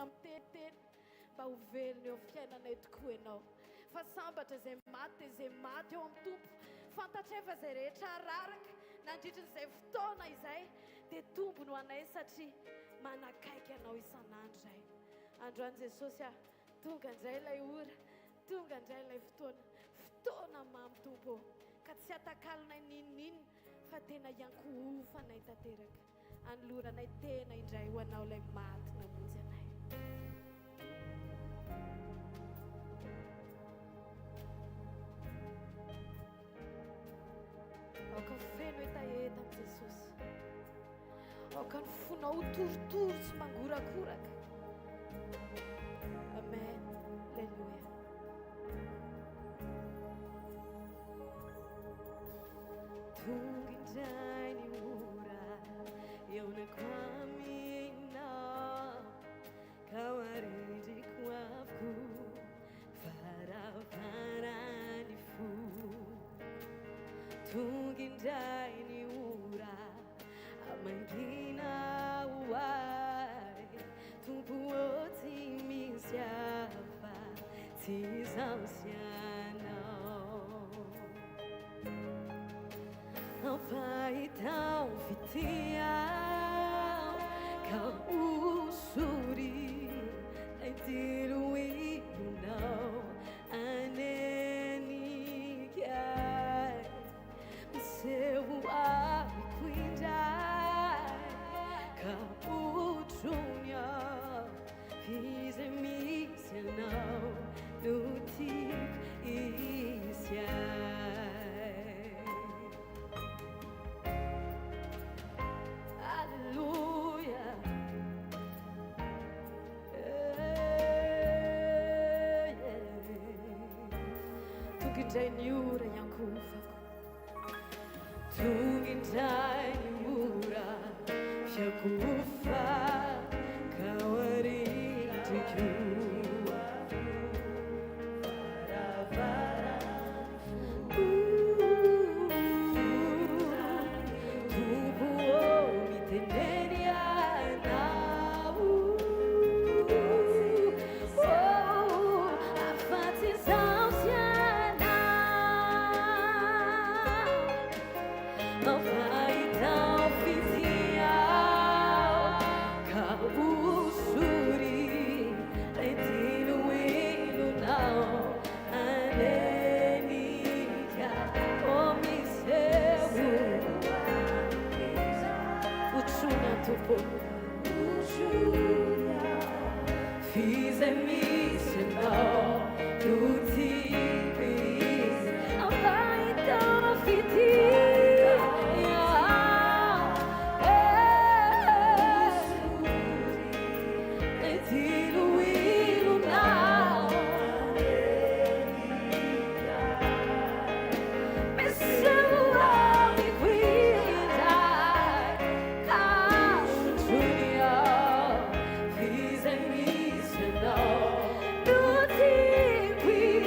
amiteteny mba ho velona eo fiainanay tokoa ianao fa sambatra izay maty dia izay maty eo amin'ny tompo fantatreva izay rehetra araraka nandritran'izay fotoana izay dia tombo no anay satria manakaiky ianao isan'andro izay androany Jesosy tonga indray ilay ora tonga indray ilay fotoana mamy tompo ka tsy atakalinay ninninina fa tena iankohofanay tanteraka anoloranay tena indray ho anao ilay maty namonjy anay aoka ny feno etaeta amin'i Jesosy aoka ny fonao torotoro sy mangorakoraka amen alleluia tonga indray ny ora eo nakoaminao ka arendriko avokoa varavarany fo tonga indray ny ora amangina hoay tompo tsy misy hafa tsy izaho sy anao ampahitao fitiao ka usuri ay tiluinao anenikai seu abiquindai ka utrunya fizemisianao nutik isiai Tungindray ny ora iankofako Tungindray ny ora fiakofa ka arindriko Tubo miteneny anao afaty izaho sy Fiz-me sinal do tipis vai tão fitir diluído na pessoa me cuida Fiz-me sinal do tipis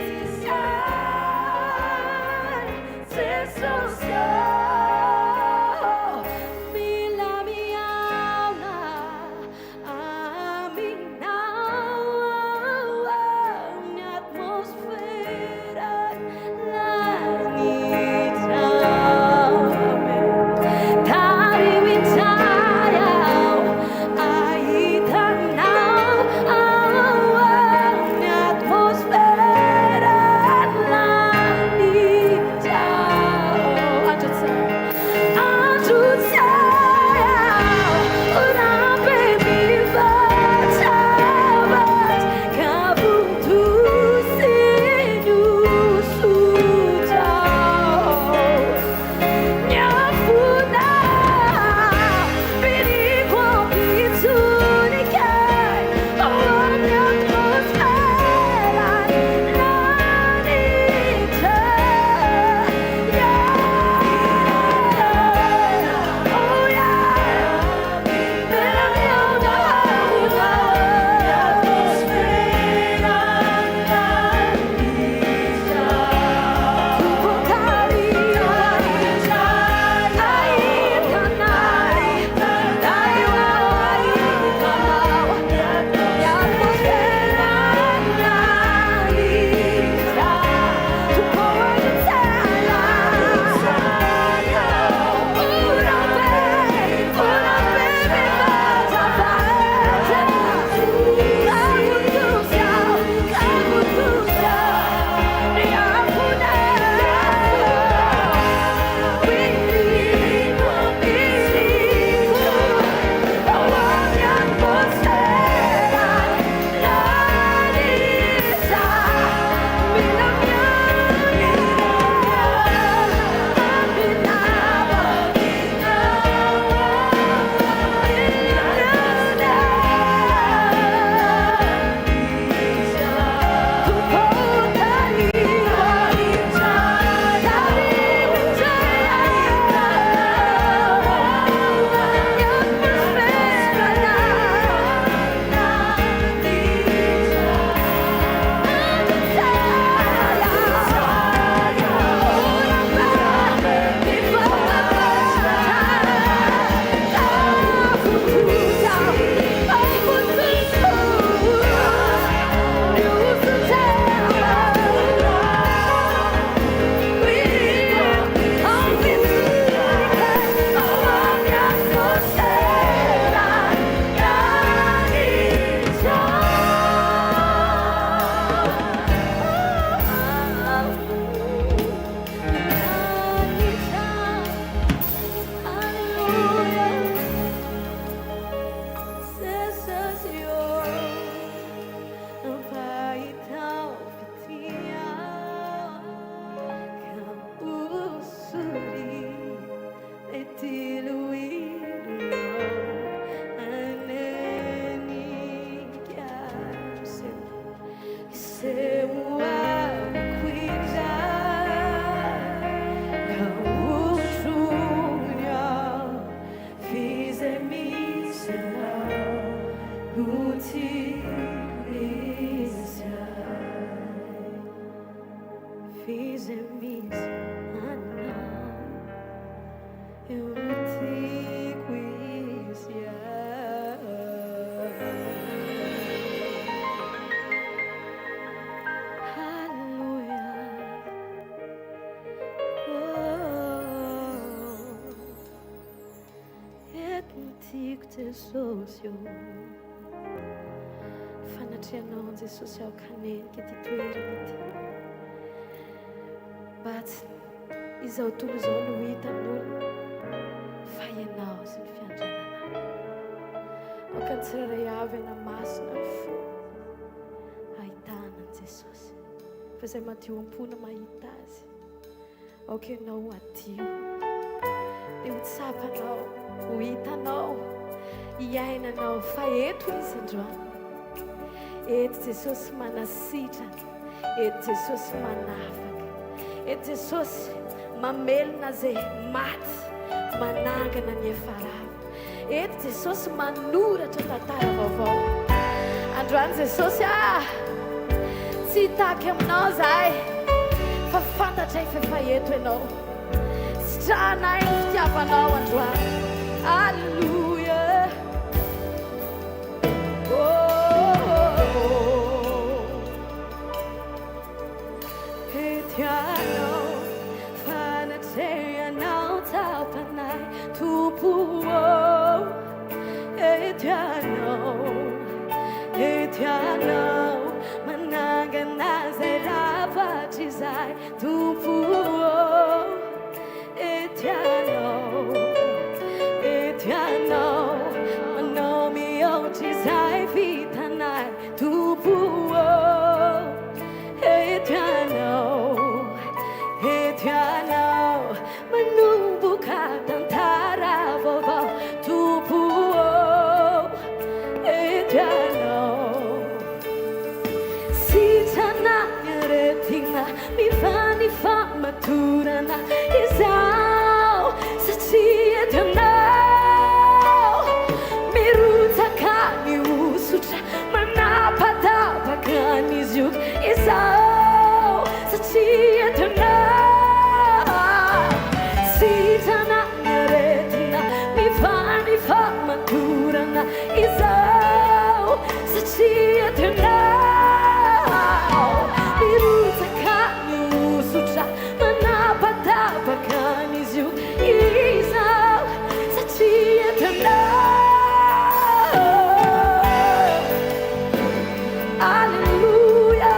Jesosy fanatrianao Jesosy ao kanenika ty toerana ty batsy izao tontolo izao no hitan'olo fa ianao sy ny fiandriananao aoka ny tsirairay avy ana masina fo ahitana an Jesosy fa izay madio am-pona mahita azy aoka ianao adio dia ho tsapanao ho hitanao iainanao fa eto izy androany eto Jesosy manasitrana eto Jesosy manafaka eto Jesosy mamelona zay maty manangana ny efa rava eto Jesosy manoratra tantara vaovao androany Jesosy tsy hitaky aminao zahay fa fantatray fa eto ianao sitranay ny fitiavanao androany alleluia. Eternal, manangana zay ravatrizay Tompo eternal, eternal, manao mihoatry zay vitanay Tompo eternal, eternal, manomboka tantara vaovao Tompo eternal. Mivany famatorana izao satria etanao mirotsaka mihosotra manapatapaka n'izy io izao satria etanao sitrana aretina mivany famatorana izao satria etanao Bakanizu izao satria etanao alleluia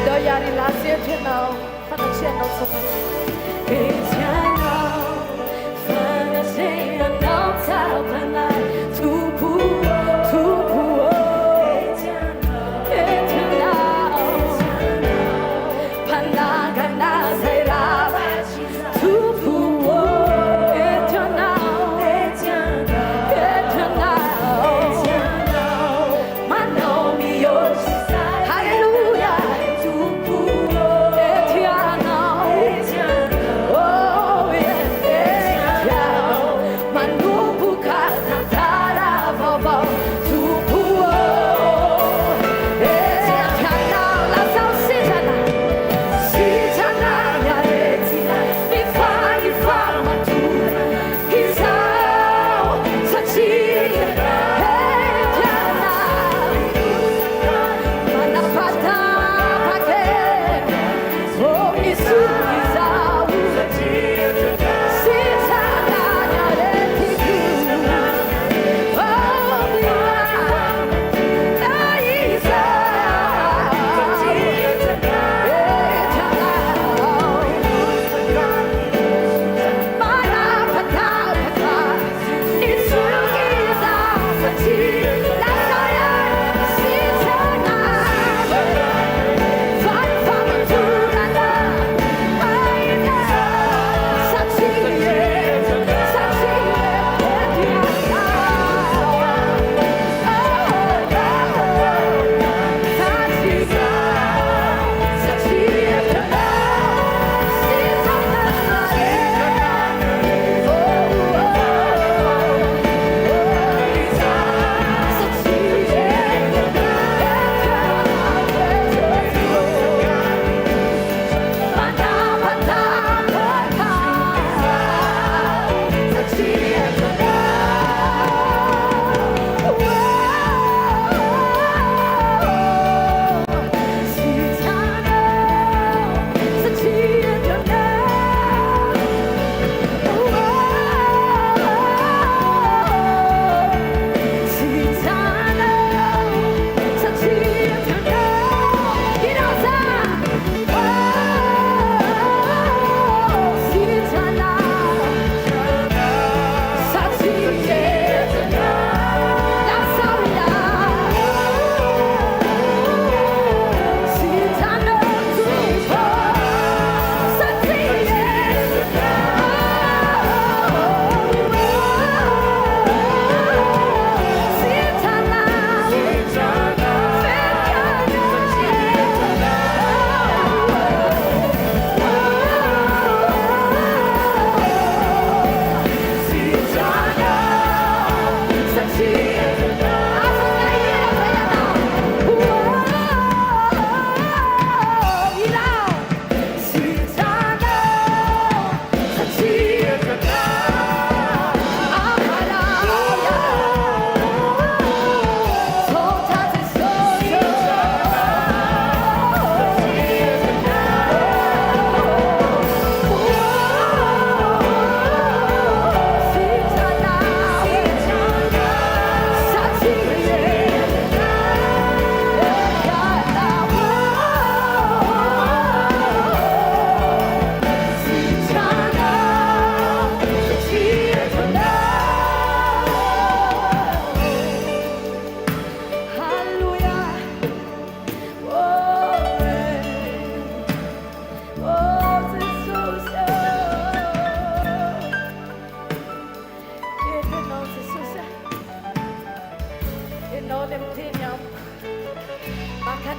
Dao iary lasy eto ianao fanatrianao tsapanao Hallelujah.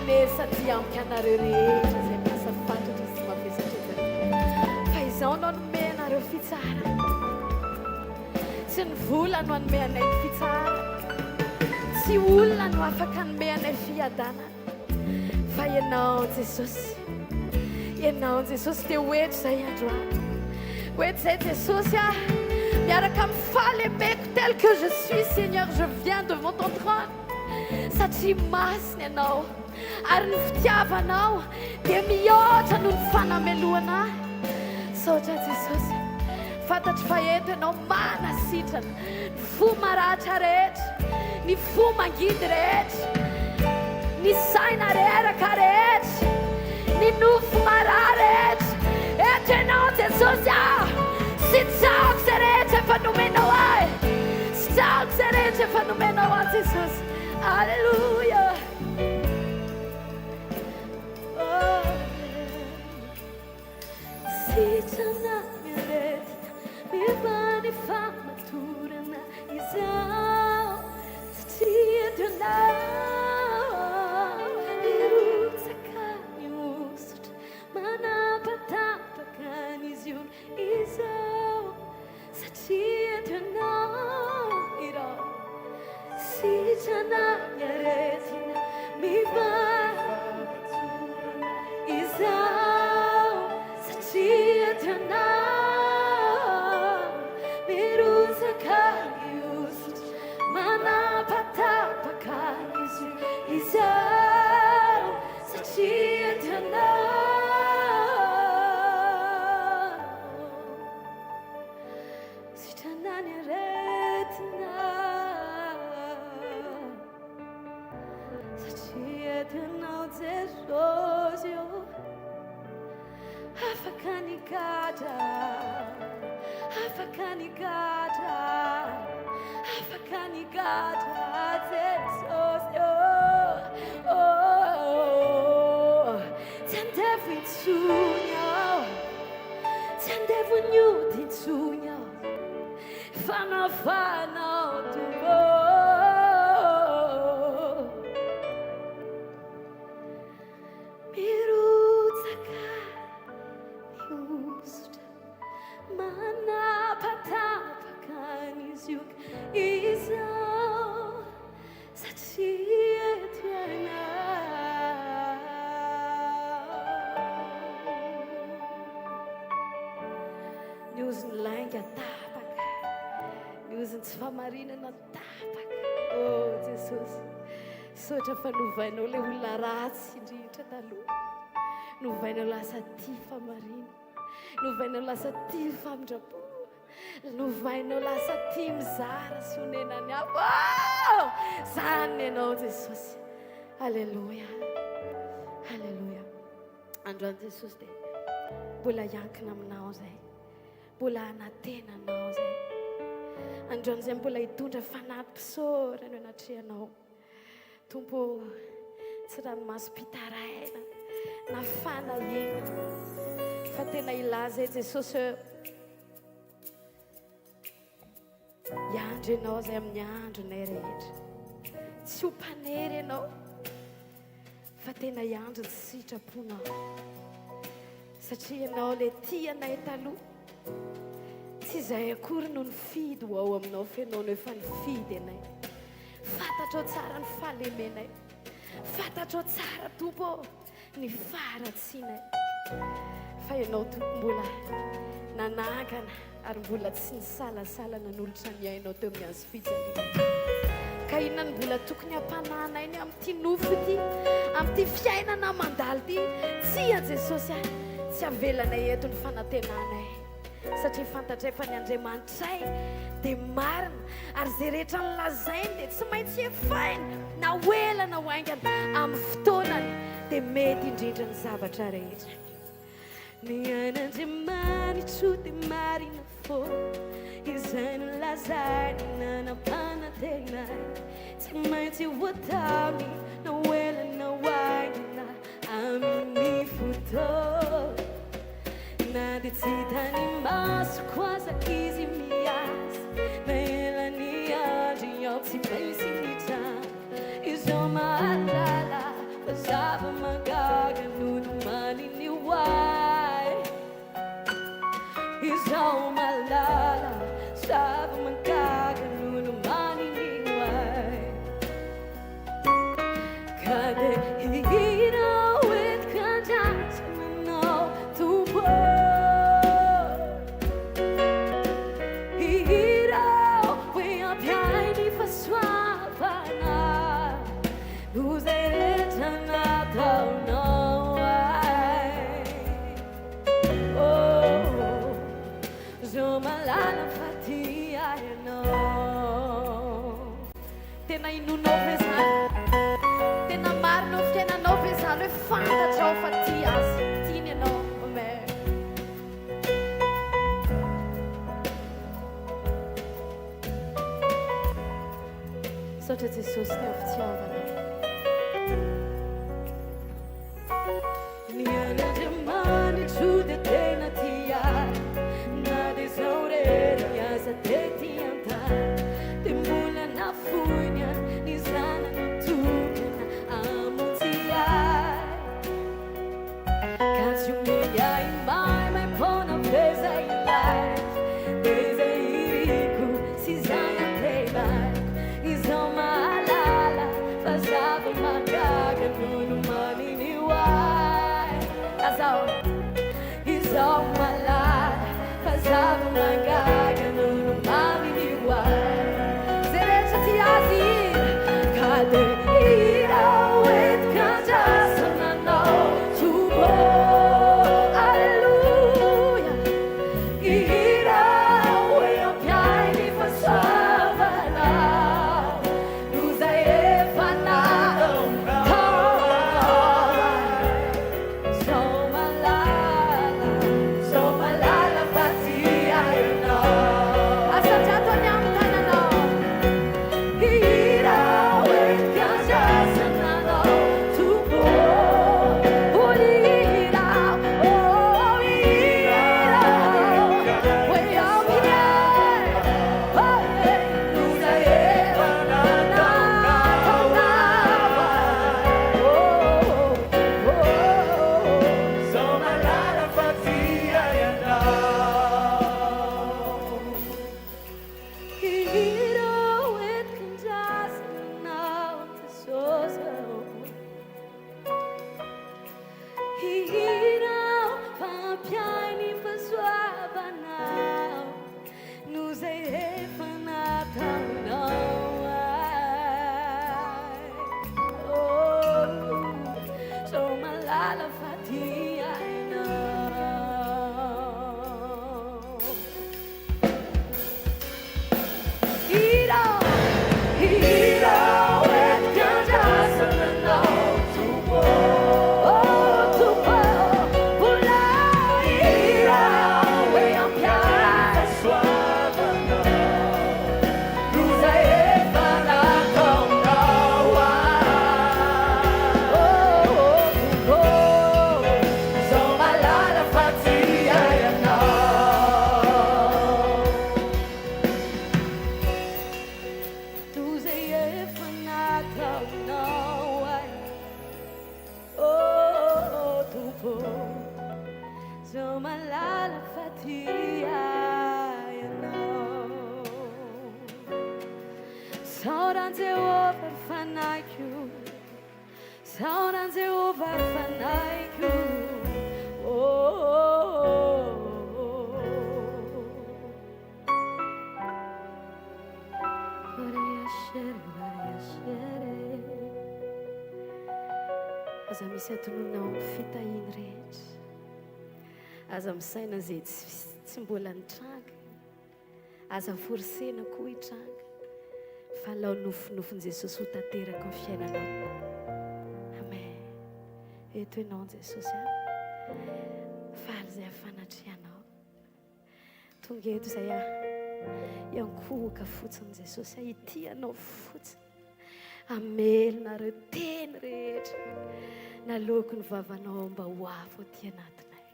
maniry satria amika anareo rehetra zay miasa fantatra izy mavesatra zay fa izao no anome anareo fitsara tsy ny vola no anome anay ny fitsara tsy olona no afaka anome anay fiadana fa ianao Jesosy ianao Jesosy dia hoetra zay androany hoetra zay Jesosy miaraka mifaly ameko tel que je suis Seigneur je viens devant ton trône satria masina ianao ary ny fitiavanao dia mihoatra noho ny fanameloana saotra Jesosy fantatry fa eto ianao manasitrana ny fo maratra rehetra ny fo mangidy rehetra ny saina reraka rehetra ny nofo marà rehetra eto ianao Jesosy sy tsaoko zay rehetra efa nomenao ahy sy tsaoko zay rehetra efa nomenao ahy Jesosy alleluia sitrana miaretina mivany famatorana izao satria Deonao mirotsaka ny osotra manapatapaka ny ziony izao satria Deonao irao sitrana miaretina mivany famatorana izao satria Deonao mirotsaka ny osotra manapatapaka ny ziony izao satria Deonao sitrana ny aretina satria Deonao Jesosy afaka nigada afaka nigada afaka nigada Jesosy tsy andevo intsony tsy andevo niody intsony fanafanao tombo mirotsaka ny osotra manapatapaka ny zioka izao satria Deonao ny oziny lainga tapaka ny oziny tsy famarinana tapaka Jesosy sotra fa novainao le olona ratsy indrindra taloha novainao lasa tia famarina novainao lasa tia famindrapo novainao lasa tia mizara sy honenany avo zany ianao Jesosy alleluia alleluia androany Jesosy dia mbola hiankina aminao zay mbola anatenanao zay androany zay mbola hitondra fanahy-pisaorana anatrehanao tompo tsy ranomasom-pitaraina na fanahena fa tena ilaza Jesosy hiandro ianao zay amin'ny andronay rehetra tsy ho mpanery ianao fa tena hiandro ny sitraponao satria ianao le tianay taloha tsy izay akory no nifidy ho ao aminao fa ianao no efa nifidy anay fantatrao tsara ny fahalemenay fantatrao tsara tompo ny faratsinay fa ianao tompo mbola nanangana ary mbola tsy nisalasala nanolotra ny ainao teo amin'ny azo fijaliana ka inona ny mbola tokony hampananay ny amin'ity nofo ity amin'ity fiainana mandalo ity tsy Jesosy tsy avelanay eto ny fanantenanay satria fantatray fa ny Andriamanitray dia marina ary zay rehetra nylazainy dia tsy maintsy efainy na hoela na hoaingana amin'ny fotoanany dia mety indrindra ny zavatra rehetra ny ain'Andriamanitro dia marina fô izay nolazainy nanam-panantenay tsy maintsy voatamy na hoela na hoaingana amin'ny fotoana na dia tsy hitany masoko aza izy miasa na elany andro ao tsy maintsy mitrana izao mahalala fa zava fantatrao fa ty azy tiany ianao amen saotra Jesosy ny fitiavana ny an'Andriamanitro dia tena tia na dia zao rery miasa tety an-tany dia mbola nafoiny ny zanany tokana amonjy ahy ka tsy omiliay maimay mpona peza ilay dia zay iriko sy zay antelaiko izao mahalala fa zava magaga nono maniny hoay azao izao malala fa zava magaga nono maniny hoay zay rehetra ty azy ka dia irao entika andrasananao tobo alleluia irao e ampiainy fahasoavanao no zay efa natao zao malala fa ty ainao asatrato any amin'ny tananao irao entika andrasananao tobo irao Sauran Jehovah fanaiku, Sauran Jehovah fanaiku. Aza misy atononao fitahiny rehetra, aza misaina zay tsy mbola nitranga, aza forsena koa hitranga, fa lao nofinofin Jesosy ho tanteraka amin'ny fiainanao. Amen. Eto ianao Jesosy, faly zay afanatrianao. Tonga eto zay iankohoka fotsiny Jesosy, itianao fotsiny. Amelonareo teny rehetra naloko ny vavanao mba ho afo aty anatinay.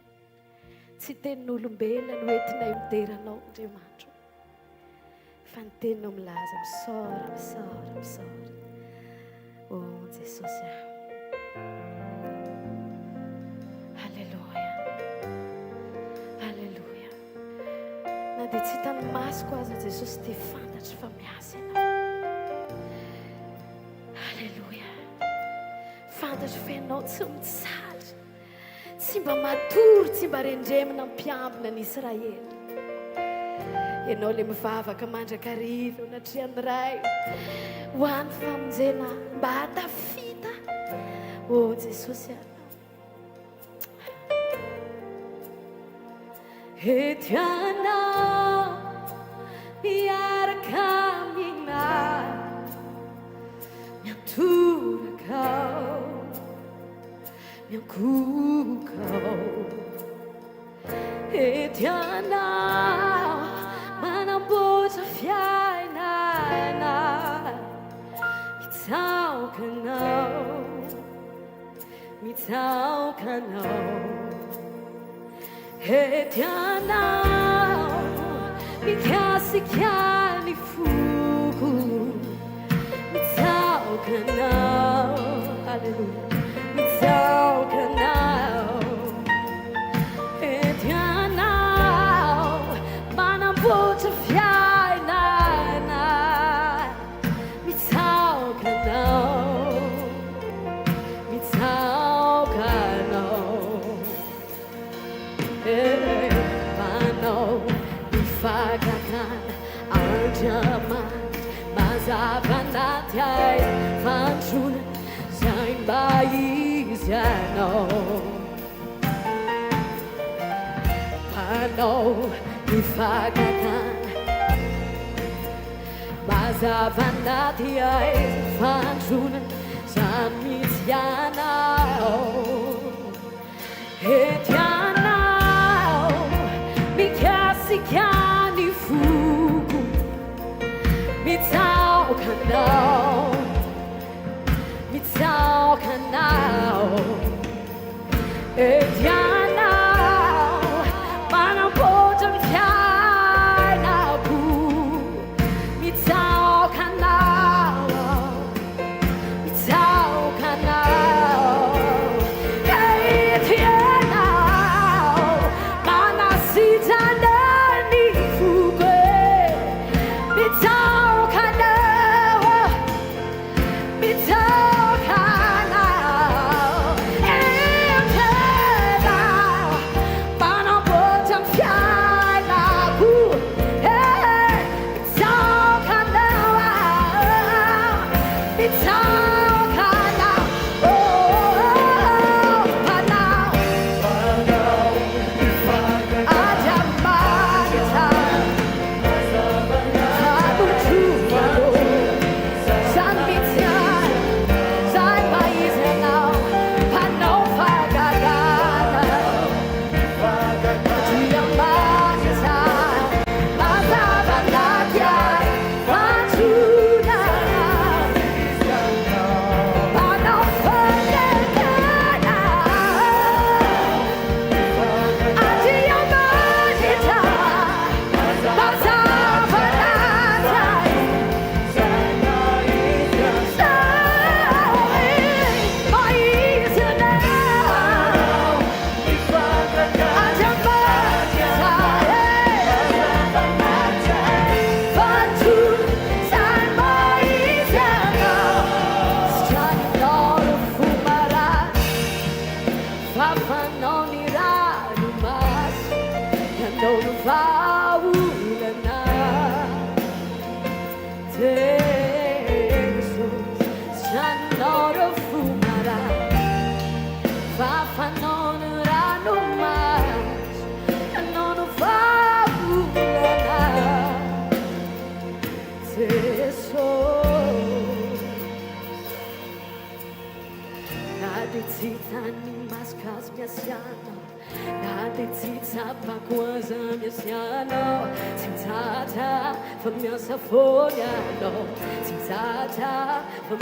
Tsy tenin'olombelona no entinay mideranao Andriamanitra, fa ny teninao milaza misora. Oh Jesosy, halleluja, halleluja. Na dia tsy hitany masoko aza Jesosy dia fantatry fa miasa ianao. Halleluja. Fantatry fa ianao tsy mitsaly, tsy mba matory, tsy mba rendremina mpiambina ny Israely. Ianao le mivavaka mandrakariva natrian'ny ray ho an'ny famonjena mba hatafita. Oh Jesosy, etianao miaraka aminahy, miantorakao miankokao etianao manamboatra fiainana mitsaokanao etianao mikasika ny foko mitsaokanao alleluia mitsaokanao etianao manamboatra fiainana mitsaokanao manao mifakakana andriamanitra mazava-naty ay fantrona zay mba izy anao manao mifakakana mazava-naty ay fantrona zay misy anao etianao mikasika ny foko mitsaokanao etianao manamboatra ny fiainako mitsaokanao Miasa folhano, cinzata,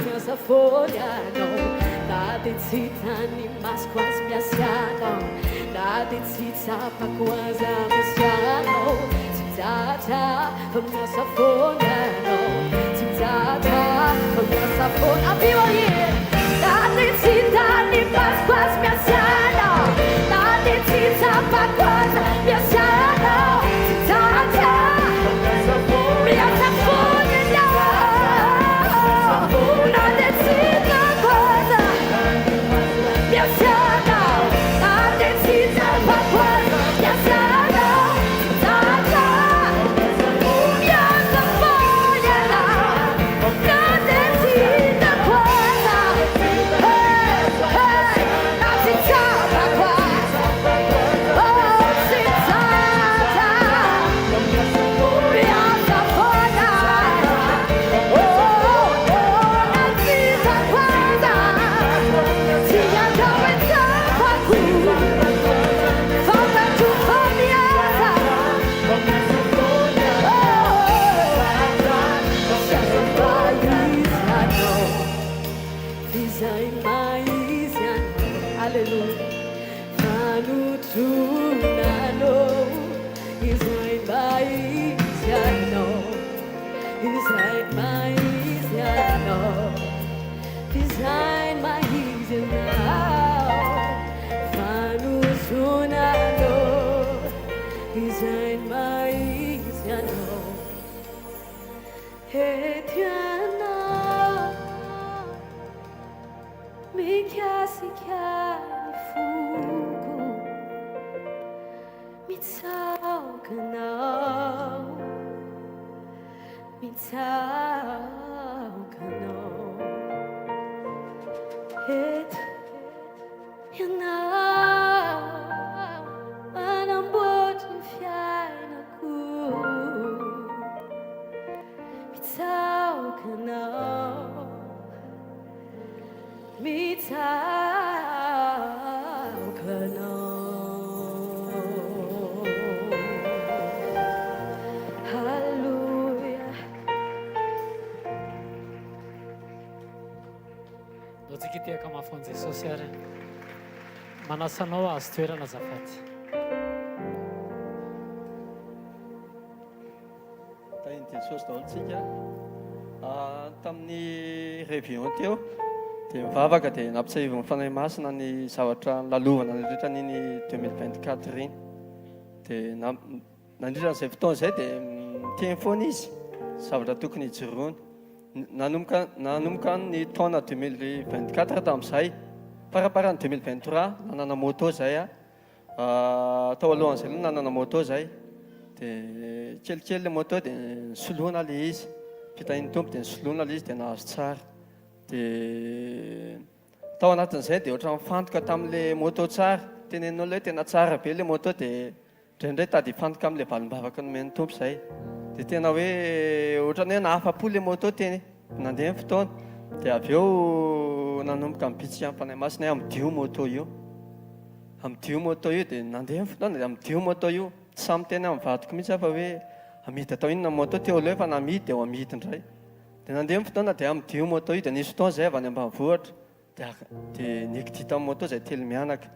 miasa folhano, nada citani mas quase miasano, nada citapa quase miasano, cinzata, miasa folhano, cinzata, miasa folhano, abriu aí, nada citani mas quase miasano, nada citapa quase miasano, cinzata. Hallelujah. Fanotronana izay maizy anao, izay maizy anao, izay maizy anao. Fanotronana izay maizy anao, etianao mikasika ny foko, mitsaoka anao, mitsaoka anao, eto ianao manamboatra ny fiainako, mitsaoka anao, mitsaoka anao. Hallelujah. Tsika tiaka mafon'ny Jesosy ary manasanao azo toerana azafady. Tahin'i Jesosy daholo tsika tamin'ny réveillon teo dia mivavaka dia nampitsahivy mifanahy masina ny zavatra lalovana nandritra n'iny 2024 reny. Dia nandritra n'izay fotoana izay dia miteny foana izy zavatra tokony hijoroany. Nanomboka ny taona 2024 tamin'izay, paraparany 2023 nanana moto zay tao alohan'izay aloha nanana moto zay. Dia kelikely le moto dia nisoloana le izy, fitahin'ny tompo dia nisoloana le izy dia nahazo tsara. Dia tao anatin'izay dia ohatran'ny fantoka tamin'le moto tsara, tenenin'olona hoe tena tsara be le moto dia indraindray tady fantoka amin'le valombavaka nomen'ny tompo zay. Dia tena hoe ohatran'ny hoe nahafa-po le moto teny, nandeha ny fotoana. Dia avy eo nanomboka mibitsika amin'ny fanahy masina hoe amidio moto io, amidio moto io. Dia nandeha ny fotoana dia amidio moto io. Tsy samy teny amin'ny vadiko mihitsy fa hoe amidy atao inona moto teo aloha efa namidy dia ho amidy indray. Dia nandeha ny fotoana dia amidio moto io. Dia nisy fotoana zay avy any ambanivohitra dia niekidi tamin'ny moto zay telo mianaka.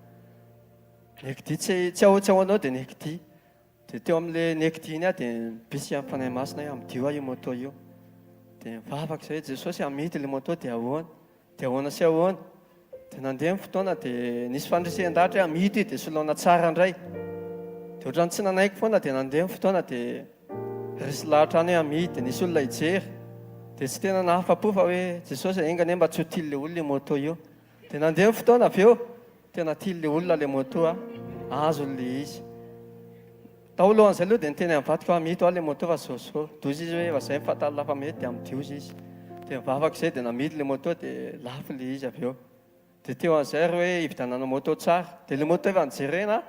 Niekidi tsy ahoanao dia niekidi. Dia teo amin'ile niekidi iny dia bisika amin'ny fanahy masina hoe amidio io moto io. Dia mivavaka zay Jesosy amidy le moto dia ahoana sy ahoana. Dia nandeha ny fotoana dia nisy fandresehen-dahatra hoe amidy dia soloana tsara indray. Dia ohatran'ny tsy nanaiky foana dia nandeha ny fotoana dia resy lahatra any hoe amidy. Nisy olona hijery dia tsy tena nahafa-po fa hoe Jesosy engane mba tsy ho tily le olona le moto io. Dia nandeha ny fotoana avy eo tena tily le olona le moto azo le izy. Tao alohan'izay aloha dia niteny amin'ny vadiko amidy le moto fa zao dozy izy hoe efa izay mifatala lafa mety dia amidio izy. Dia mivavaka izay dia namidy le moto dia lafo le izy avy eo. Dia teo an'izay ry hoe hividanana moto tsara. Dia le moto efa nijerena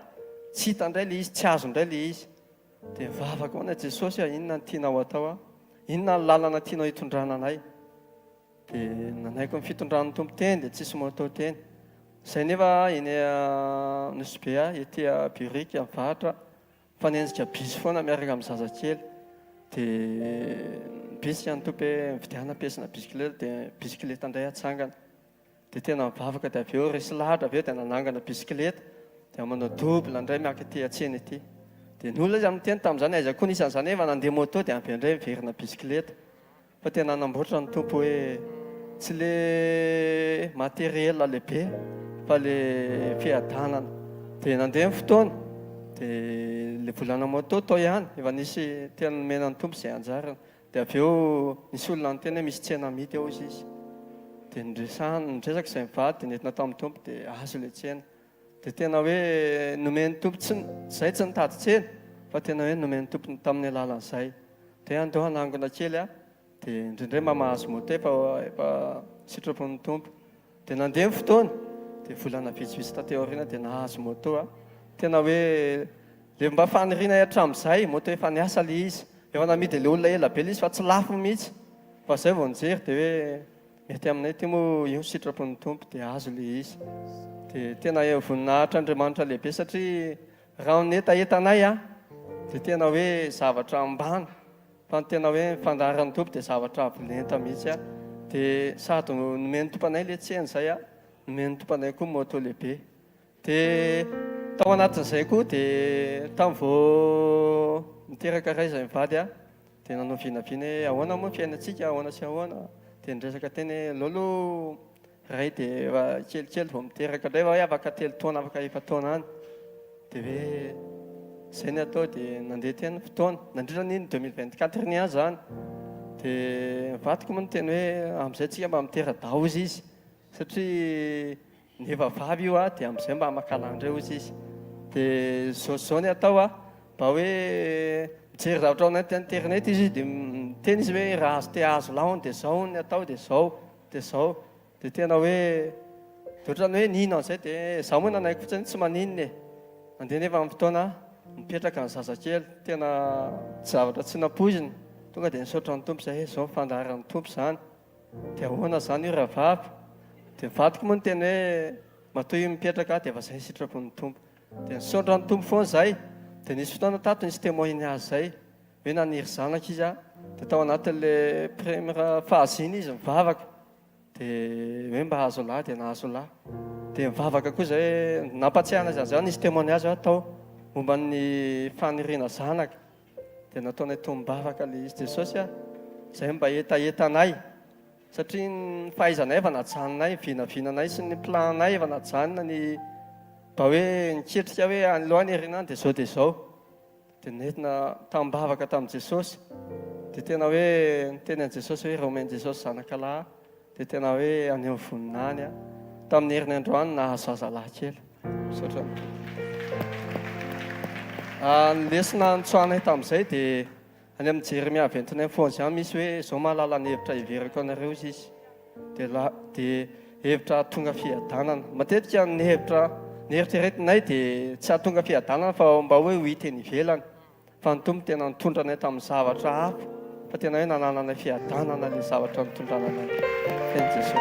tsy hita indray le izy, tsy azo indray le izy. Dia mivavaka hoana Jesosy inona no tianao atao inona ny lalana tianao hitondrana anay. Dia nanaiko ny fitondran'ny tompo teny dia tsisy moto teny. Izay nefa eny nosy be ety burika mivahatra fanenjika bisy foana miaraka amin'ny zazakely. Dia bisika ny tompo hoe mividiana ampiasana bisikileta dia bisikileta indray atsangana. Dia tena mivavaka dia avy eo resy lahatra avy eo dia nanangana bisikileta dia manao double indray miaka ety atsena ety. Dia ny olona izy amin'ny teny tamin'izany aiza koa nisan'izany efa nandeha moto dia avy indray miverina bisikileta. Fa tena nanamboatra ny tompo hoe tsy le materiel lehibe fa le fiadanana. Dia nandeha ny fotoana dia le volana moto tao ihany efa nisy tena nomena ny tompo izay anjarana. Dia avy eo nisy olona ny tena hoe misy tsena amidy ao izy. Dia nidresaka izay mivady dia nentina tamin'ny tompo dia azo le tsena. Dia tena hoe nomen'ny tompo izay tsy nitady tsena fa tena hoe nomen'ny tompo tamin'ny alalan'izay. Dia andeo hanangona kely dia indraindray mba mahazo moto efa sitrapon'ny tompo. Dia nandeha ny fotoana dia volana vitsivitsy tateo aoriana dia nahazo moto tena hoe le mba faniriana hatramin'izay moto efa niasa le izy. Efa namidy le olona ela be le izy fa tsy lafo mihitsy. Fa izay vao nijery dia hoe mety aminay ty moa io sitrapon'ny tompo dia azo le izy. Dia tena voninahitra Andriamanitra lehibe satria raha netaentanay dia tena hoe zavatra ambany. Fa tena hoe fandaran'ny tompo dia zavatra avolenta mihitsy Dia sady nomen'ny tompanay le tsena izay nomen'ny tompanay koa moto lehibe. dia tao anatin'izay koa dia tamin'ny vao miteraka ray izay mivady a dia nanao vinavina hoe ahoana moa fiainantsika ahoana sy ahoana dia niresaka teny hoe lolo ray dia efa kelikely vao miteraka indray hoe afaka 3 taona afaka 4 taona any dia hoe izay ny atao dia nandeha teny fotoana nandritra niny 2024 ny any zany dia vatiko moa ny teny hoe amin'izay tsika mba mitera-dao izy satria nefa vavy io a dia amin'izay mba makalandreo izy dia zao ny atao a mba hoe mijery zavatra ao anaty internet izy dia miteny izy hoe raha azo te azo laony dia zao ny atao dia zao dia tena hoe ohatrany hoe nina an'izay dia zaho moa nanaiko fotsiny tsy maninona mandeha nefa amin'ny fotoana mipetraka ny zazakely tena tsy zavatra tsy napoiziny tonga dia nisaotra ny tompo izay hoe zao mifandaharan'ny tompo izany dia ahoana izany io raha vavy dia mivadiko moa ny teny hoe matoa io mipetraka dia efa izay sitrako ny tompo dia nisaotra ny tompo foana izay dia nisy fotoana tato nisy témoiny azy izay hoe naniry zanaka izy a dia tao anatin'le première phase iny izy mivavaka dia hoe mba hazo lahy dia nahazo lahy dia mivavaka koa izay nampatsiahana azy zao nisy témoiny azy atao momba ny faniriana zanaka dia nataonay tombavaka ilay izy jesosy a izay mba etaetanay satria ny fahaizanay efa najanonay vinavinanay sy ny planay efa najanona ny mba hoe niketrika hoe anyloha ny herinany dia zao dia nentina tambavaka tamin'i jesosy dia tena hoe niteny an' jesosy hoe romeny jesosy zanaka lahy dia tena hoe any amin'ny voninany a tamin'ny herin'ny androany nahazo azalahy kely misaotra ny lesina nitsoanay tamin'izay dia any amin'ny Jeremia 29 zany misy hoe zao mahalala ny hevitra iverako anareo izy dia hevitra tonga fiadanana matetika ny heritreretinay dia tsy ahatonga fiadanana fa mba hoe ho hiteny ivelany fa ny tompo tena nitondranay tamin'ny zavatra hafa fa tena hoe nanananay fiadanana ilay zavatra nitondrananay feny jesosy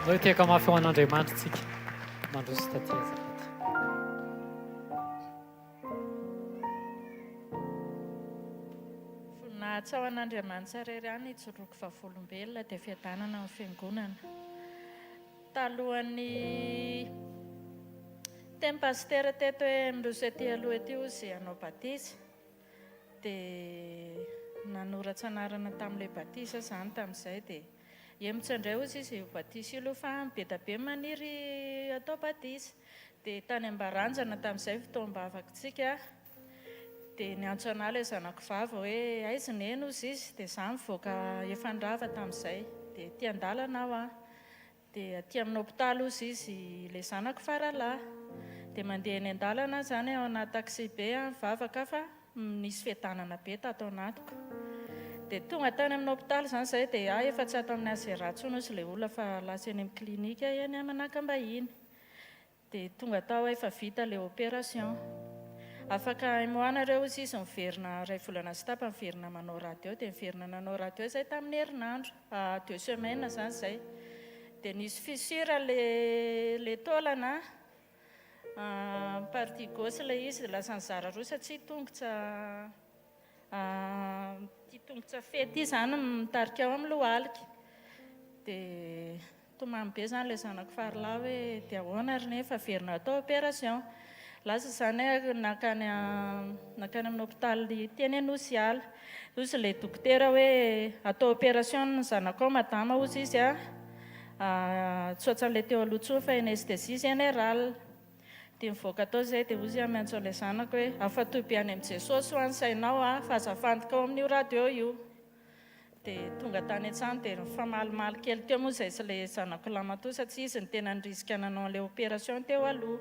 zao tiaka mafy ho an'Andriamanitra tsika mandroso taty azafady voninahitsy ao an'Andriamanitra rery any itsoroako vavolombelona dia fiadanana amin'ny fiangonana talohan'ny teny pastera teto hoe miroso ety aloha ety ozy hanao batisa dia nanoratsa anarana tamin'ilay batisa izany tamin'izay dia emitsandray ozy izy io batisa io aloha fa be maniry atao batisa dia tany ambaranjana tamin'izay fotoam-bavakontsika dia niantso anahy ilay zanako vava hoe aiza neny ozy izy dia izaho mivoaka efandrava tamin'izay dia aty an-dalana aho a dia aty amin'ny hôpitaly ozy izy ilay zanako faralahy dia mandeha eny an-dalana zany ao anaty taxi be mivavaka fa nisy fiadanana be tato anatiko dia tonga tany amin'ny hôpitaly zany izay dia efa tsy ato amin'ny azy ratsony ozy ilay olona fa lasa eny amin'ny klinika eny manakambahiny dia tonga tao efa vita ilay opération afaka imoanareo izy izy miverina ray volana sy tapa miverina manao radio dia miverina nanao radio izay tamin'ny herinandro 2 semaines zany izay dia nisy fissure le taolana partie gauche ilay izy dia lasa nizara roa satria tongotra fety zany mitarika ao amin'ny lohalika dia tomamy be zany ilay zanako faralahy hoe dia ahoana ary nefa verina atao opération lasa zany nakany amin'ny hôpitaly teny anosiala ozy ilay dokotera hoe atao opération ny zanako ao madama ozy izy tsoatsan'ilay teo aloha tsony fa anesthésie générale dia mivoaka atao izay dia ozy miantso an'ilay zanako hoe afatoy any amin'ny jesosy ho any sainao fa azafantiko ao amin'io radio io dia tonga tany an-tsany dia mifamalimaly kely teo moa izay sy ilay zanako lamatoa satria izy ny tena niriska nanao an'ilay opération teo aloha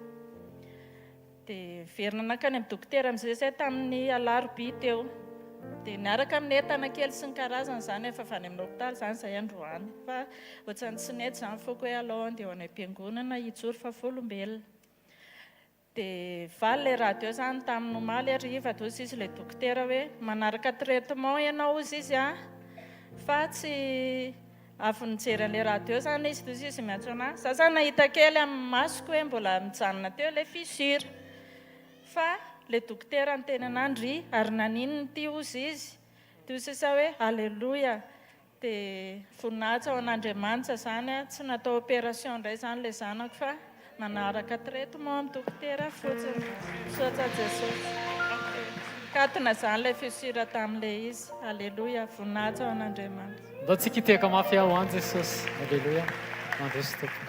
dia verina nakany amin'ny dokotera amin'izay izay tamin'ny alarobia teo dia niaraka amin'ny entana kely sy ny karazana zany efa avy any amin'ny hôpitaly zany izay androany fa ohatrany tsy nety zany foako hoe alao andeha ho any am-piangonana hijoro vavolombelona dia valy ilay radio zany tamin'ny omaly ariva dia ozy izy ilay dokotera hoe manaraka traitement ianao ozy izy fa tsy avy nijery an'ilay radio zany izy dia ozy izy miantso anahy za zany nahita kely amin'ny masoko hoe mbola mijanona teo ilay fissure fa ilay dokotera ny teny anandry ary naninony ty ozy izy dia ozy isa hoe alleloia dia voninahitsy ao an'Andriamanitra zany tsy natao opération indray zany ilay zanako fa manaraka treto moa amin'ny dokotera fotsiny soatra jesosy katona zany ilay fisira tamin'ilay izy alleloia voninahitra ao an'Andriamanitra. Ndao tsika hiteka mafy ao an Jesosy. Alleluia. Mandroso tompo.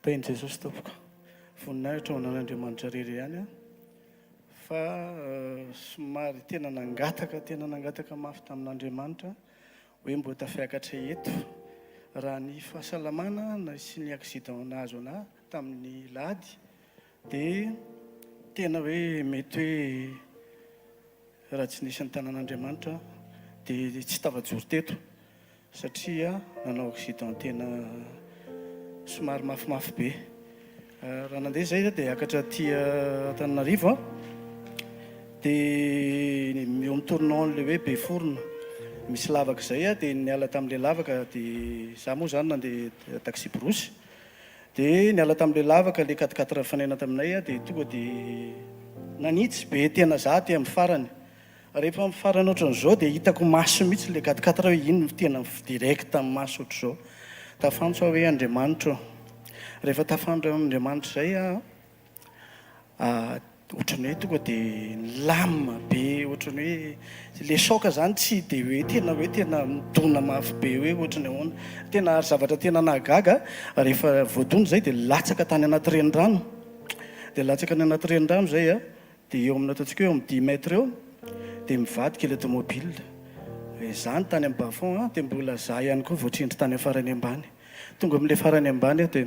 Tainy Jesosy tompoko voninahitra ao an'Andriamanitra rery ihany a fa somary tena nangataka mafy tamin'Andriamanitra hoe mbo tafiakatra eto raha ny fahasalamana na sy ny accident nahazo anahy tamin'ny lady dia tena hoe mety hoe raha tsy nisy ny tanàn'Andriamanitra dia tsy tafajoro teto satria nanao accident tena somary mafimafy be. Raha nandeha zay dia akatra tia Antananarivo dia eo amin'ny tournant-le hoe be forona misy lavaka zay dia niala tamin'ilay lavaka dia za moa zany nandeha taxi brosy dia niala tamin'ilay lavaka le 4x4 fanaina taminay dia tonga dia nanitsy be tena za ty amin'ny farany. Rehefa amin'ny farany ohatran'izao dia hitako maso mihitsy le 4x4 hoe ino tena direct amin'ny maso ohatr'izao. Tafantso aho hoe Andriamanitra. Rehefa tafandro Andriamanitra zay ohatrany hoe tonga dia lama be ohatrany hoe le soka zany tsy dia hoe tena midona mafy be hoe ohatrany ahoana tena zavatra tena nahagaga. Rehefa voadona zay dia latsaka tany anaty renirano zay dia eo amin'ny ataontsika eo amin'ny 10 mètre eo dia mivadika ilay automobile zany tany amin'ny bafon dia mbola za ihany koa voatrindry tany amin'ny farany ambany. Tonga amin'ilay farany ambany dia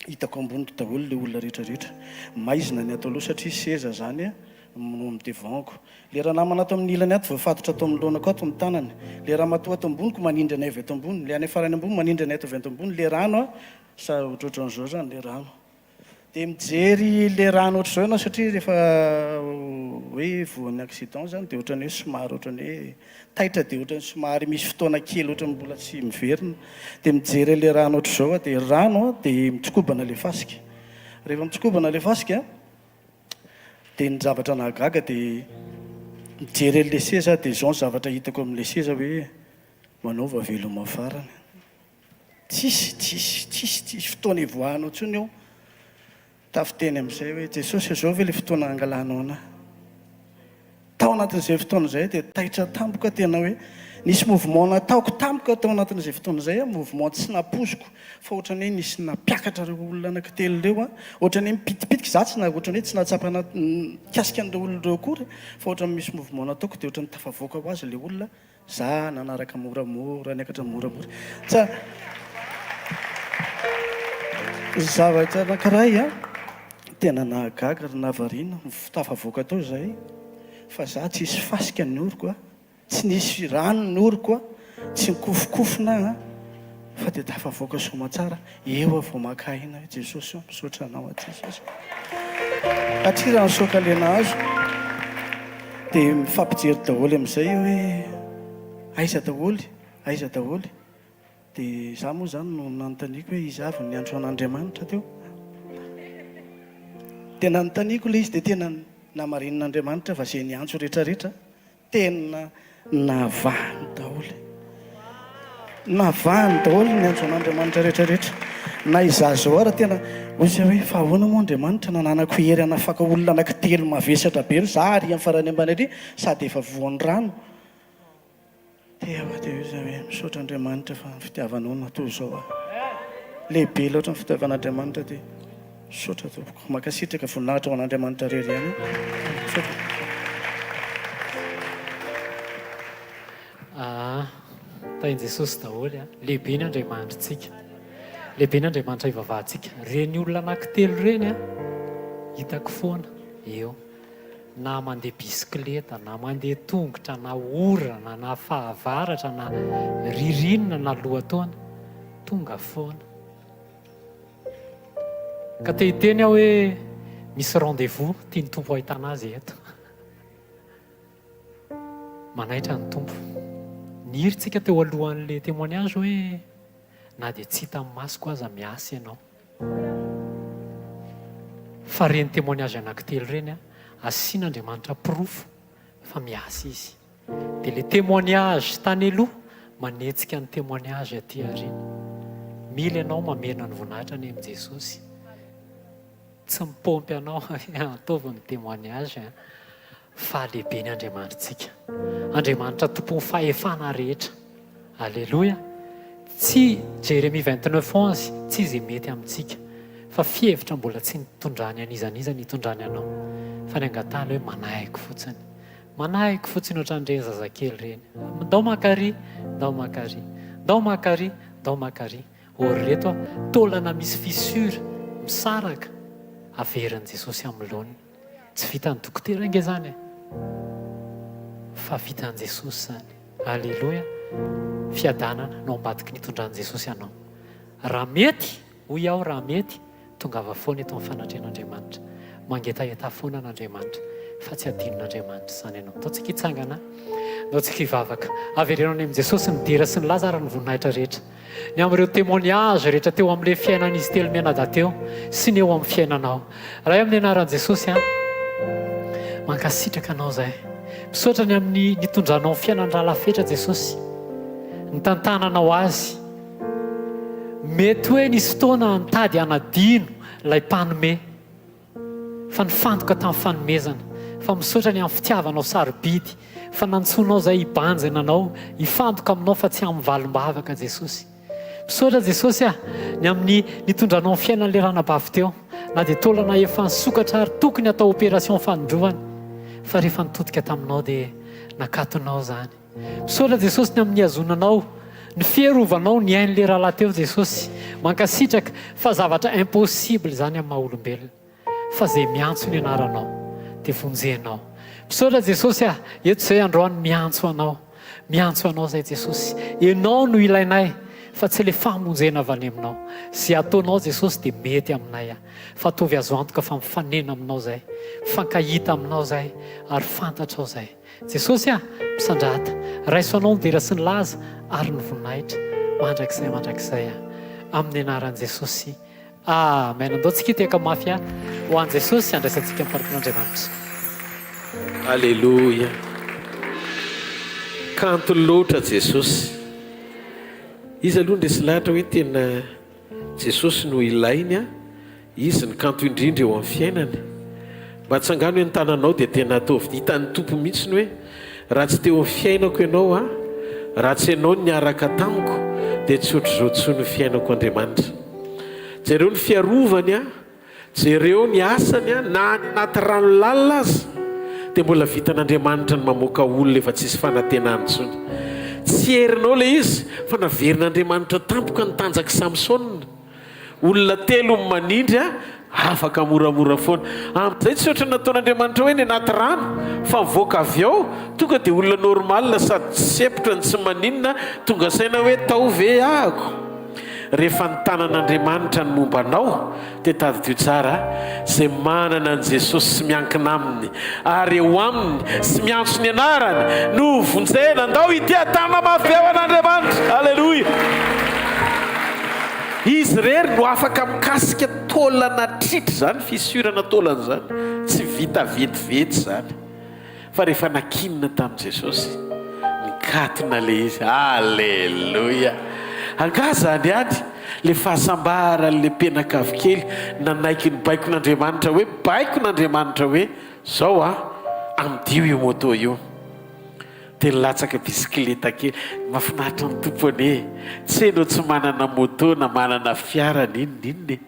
hitako ambony daholo le olona rehetrarehetra maizina ny atao aloha satria seza zany no amin'ny devantko. Le raha namana ato amin'ny ilany ato voafatotra ato amin'ny lohanako ato amin'ny tanany. Le raha matoa ato amboniko manindry anay avy ato ambony, le any farany ambony manindry anay avy ato ambony. Le rano sa ohatrohatran'izao zany le rano dia mijery le rano ohatr'izao ianao satria rehefa hoe voan'ny accident zany dia ohatrany hoe somary ohatrany hoe taitra dia ohatrany somary misy fotoana kely ohatrany mbola tsy miverina dia mijery le rano ohatr'izao dia rano dia mitsikobana le fasika. Rehefa mitsikobana le fasika dia ny zavatra nahagaga dia mijery le seza dia zao ny zavatra hitako amin'le seza hoe manaova veloma farany. Tsisy fotoana ivoahanao intsony eo. Tafiteny amin'izay hoe Jesosy izao ve le fotoana angalanao anahy. Tao anatin'izay fotoana izay dia taitra tampoka tena hoe nisy mouvement nataoko tampoka tao anatin'izay fotoana izay mouvement tsy napoziko fa ohatrany hoe nisy napiakatra reo olona anankitelo reo ohatrany hoe mipitipitika za tsy ohatrany hoe tsy nahatsapana kasika an'ireo olona reo akory fa ohatrany misy mouvement nataoko dia ohatrany tafavoaka ho azy le olona za nanaraka moramora niakatra moramora zavatra anankiray tena nahagaga ry nahavariana tafavoaka tao zay fa za tsy isy fasika ny oriko tsy nisy rano ny oriko tsy nikofokofona fa dia tafavoaka soma tsara eo vao makahina Jesosy misaotra anao Jesosy atria raha nisoka le nahazo dia mifampijery daholo amin'izay hoe aiza daholo dia za moa zany no nanontaniako hoe izy avy ny andro an'Andriamanitra teo. Dia nanontaniako ilay izy dia tena namarin'Andriamanitra fa izay niantso rehetrarehetra tena navahany daholo ny antso an'Andriamanitra rehetrarehetra. Na izazao ara tena ozy hoe fa ahoana moa Andriamanitra nananako hery anafaka olona anankitelo mavesatra be za ary amin'ny farany ambany ary sady efa voan'ny rano dia hoe misaotra Andriamanitra fa ny fitiavanao natao izao lehibe loatra ny fitiavan'Andriamanitra dia misaotra tompoko makasitraka voninahitra ao an'Andriamanitra rery ihany misaotra. Tainy Jesosy daholo lehibe ny Andriamanitrantsika, lehibe ny Andriamanitra ivavahantsika. Reny olona anankitelo reny hitako foana eo na mandeha bisikleta na mandeha tongotra na orana na fahavaratra na ririnina na lohataona tonga foana ka te hiteny aho hoe misy rendez-vous tia ny tompo ahitana azy eto. Manaitra ny tompo nihiritsika teo alohan'le témoignage hoe na dia tsy hita amin'ny masoko aza miasa ianao fa reny témoignage anankitelo reny asian'Andriamanitra profo fa miasa izy. Dia le témoignage tany aloha manetsika ny témoignage aty ariny. Mila ianao mamena ny voninahitra any amin'i Jesosy. Tsy mipompy anao ataovy ny témoignage fa lehibe ny Andriamanitsika. Andriamanitra tompon'ny fahefana rehetra. Alléluia. Tsy Jérémie 29:11 tsy izay mety amintsika fa fihevitra mbola tsy nitondrany an'izaniza nitondrany anao fa ny angatahana hoe manahiko fotsiny. Manahiko fotsiny ohatran'ireny zazakely reny. Ndao makary, ndao makary, ndao makary, ndao makary. Ory reto taolana misy fissure misaraka averin'i Jesosy amin'ny laony. Tsy vitan'ny dokotera nge zany fa vitan'i Jesosy zany. Alléluia. Fiadanana no ambadiky nitondran'i Jesosy anao. Raha mety hoy aho, raha mety tongava foana eto amin'ny fanatrehan'Andriamanitra. Mangetaheta foana an'Andriamanitra fa tsy adinon'Andriamanitra zany ianao. Ataontsika hitsangana, ataontsika hivavaka. Averenao any amin'i Jesosy ny dera sy ny lazara ny voninahitra rehetra. Ny amin'ireo témoignage rehetra teo amin'ilay fiainan'izy telo menada teo sy ny eo amin'ny fiainanao. Raha amin'ny anaran'i Jesosy mankasitraka anao zay. Misaotra ny amin'ny nitondranao fiainan-drà lafetra Jesosy. Ny tantananao azy. Mety hoe nisy fotoana nitady anadino ilay mpanome. Fa nifantoka tamin'ny fanomezana. Fa misaotra ny amin'ny fitiavanao sarobidy. Fa nantsonao zay hibanjina anao, hifantoka aminao fa tsy amin'ny valim-bavaka Jesosy. Misaotra Jesosy ny amin'ny nitondranao fiainan'ilay ranabavy teo. Na dia taolana efa nisokatra ary tokony atao opération fanondroany. Fa rehefa nitodika taminao dia nakatonao zany. Misaotra Jesosy ny amin'ny hazonanao, ny fierovanao ny ain'ilay rahalahy teo Jesosy. Mankasitraka fa zavatra impossible zany amin'ny maha-olombelona. Fa zay miantso ny anaranao dia vonjenao. Misaotra Jesosy eto zay androany miantso anao zay Jesosy. Ianao no ilainay fa tsy le famonjena avy any aminao. Zay ataonao Jesosy dia mety aminay fa atovy azo antoka fa mifanena aminao zay, fankahita aminao zay ary fantatrao zay. Jesosy misandrata, raiso anao ny dera sy ny laza ary ny voninahitra mandrakizay amin'ny anaran'i Jesosy. Amen. Andaontsika hiteka mafy ho an'i Jesosy andraisantsika miparitian'Andriamanitra. Alléluia. Kanto loatra Jesosy. Izy aloha ndresy lahatra hoe tena Jesosy no ilainy izy ny kanto indrindra eo amin'ny fiainany. Mba tsy angano hoe ny tananao dia tena ataovy hitan'ny tompo mihitsy hoe raha tsy teo amin'ny fiainako ianao raha tsy ianao niaraka tamiko dia tsy ohatr'izao tsy ny fiainako Andriamanitra. Jereo ny fiarovany jereo ny asany na anaty rano lalina azy dia mbola vitan'Andriamanitra ny mamoaka olona efa tsisy fanantenany intsony. Tsy herinao le izy fa naverin'Andriamanitra tampoka ny tanjaky Samsona. Olona telo manindry afaka moramora foana. Amin'izay tsy ohatry nataon'Andriamanitra hoe ny anaty rano fa mivoaka avy ao tonga dia olona normal sady tsy sepotra ny tsy maninona tonga saina hoe tao ve ahako. Rehefa ny tanan'Andriamanitra ny momba anao dia tadidio tsara izay manana an Jesosy sy miankina aminy ary eo aminy sy miantso ny anarany no vonjena andao ity tana mafy ao an'Andriamanitra. Alleluia. Izy rery no afaka mikasika taolana tritra zany, fisurana taolana zany tsy vita vetivety zany fa rehefa nakinina tamin'i Jesosy nikatona le izy. Alleluia. Angazany any le fahasambarany le mpianakavy kely nanaiky ny baiko n'Andriamanitra hoe baiko n'Andriamanitra hoe zao amidio io moto io dia nilatsaka bisikileta kely. Mahafinaritra ny tompony tsy hainao tsy manana moto na manana fiara ninonninony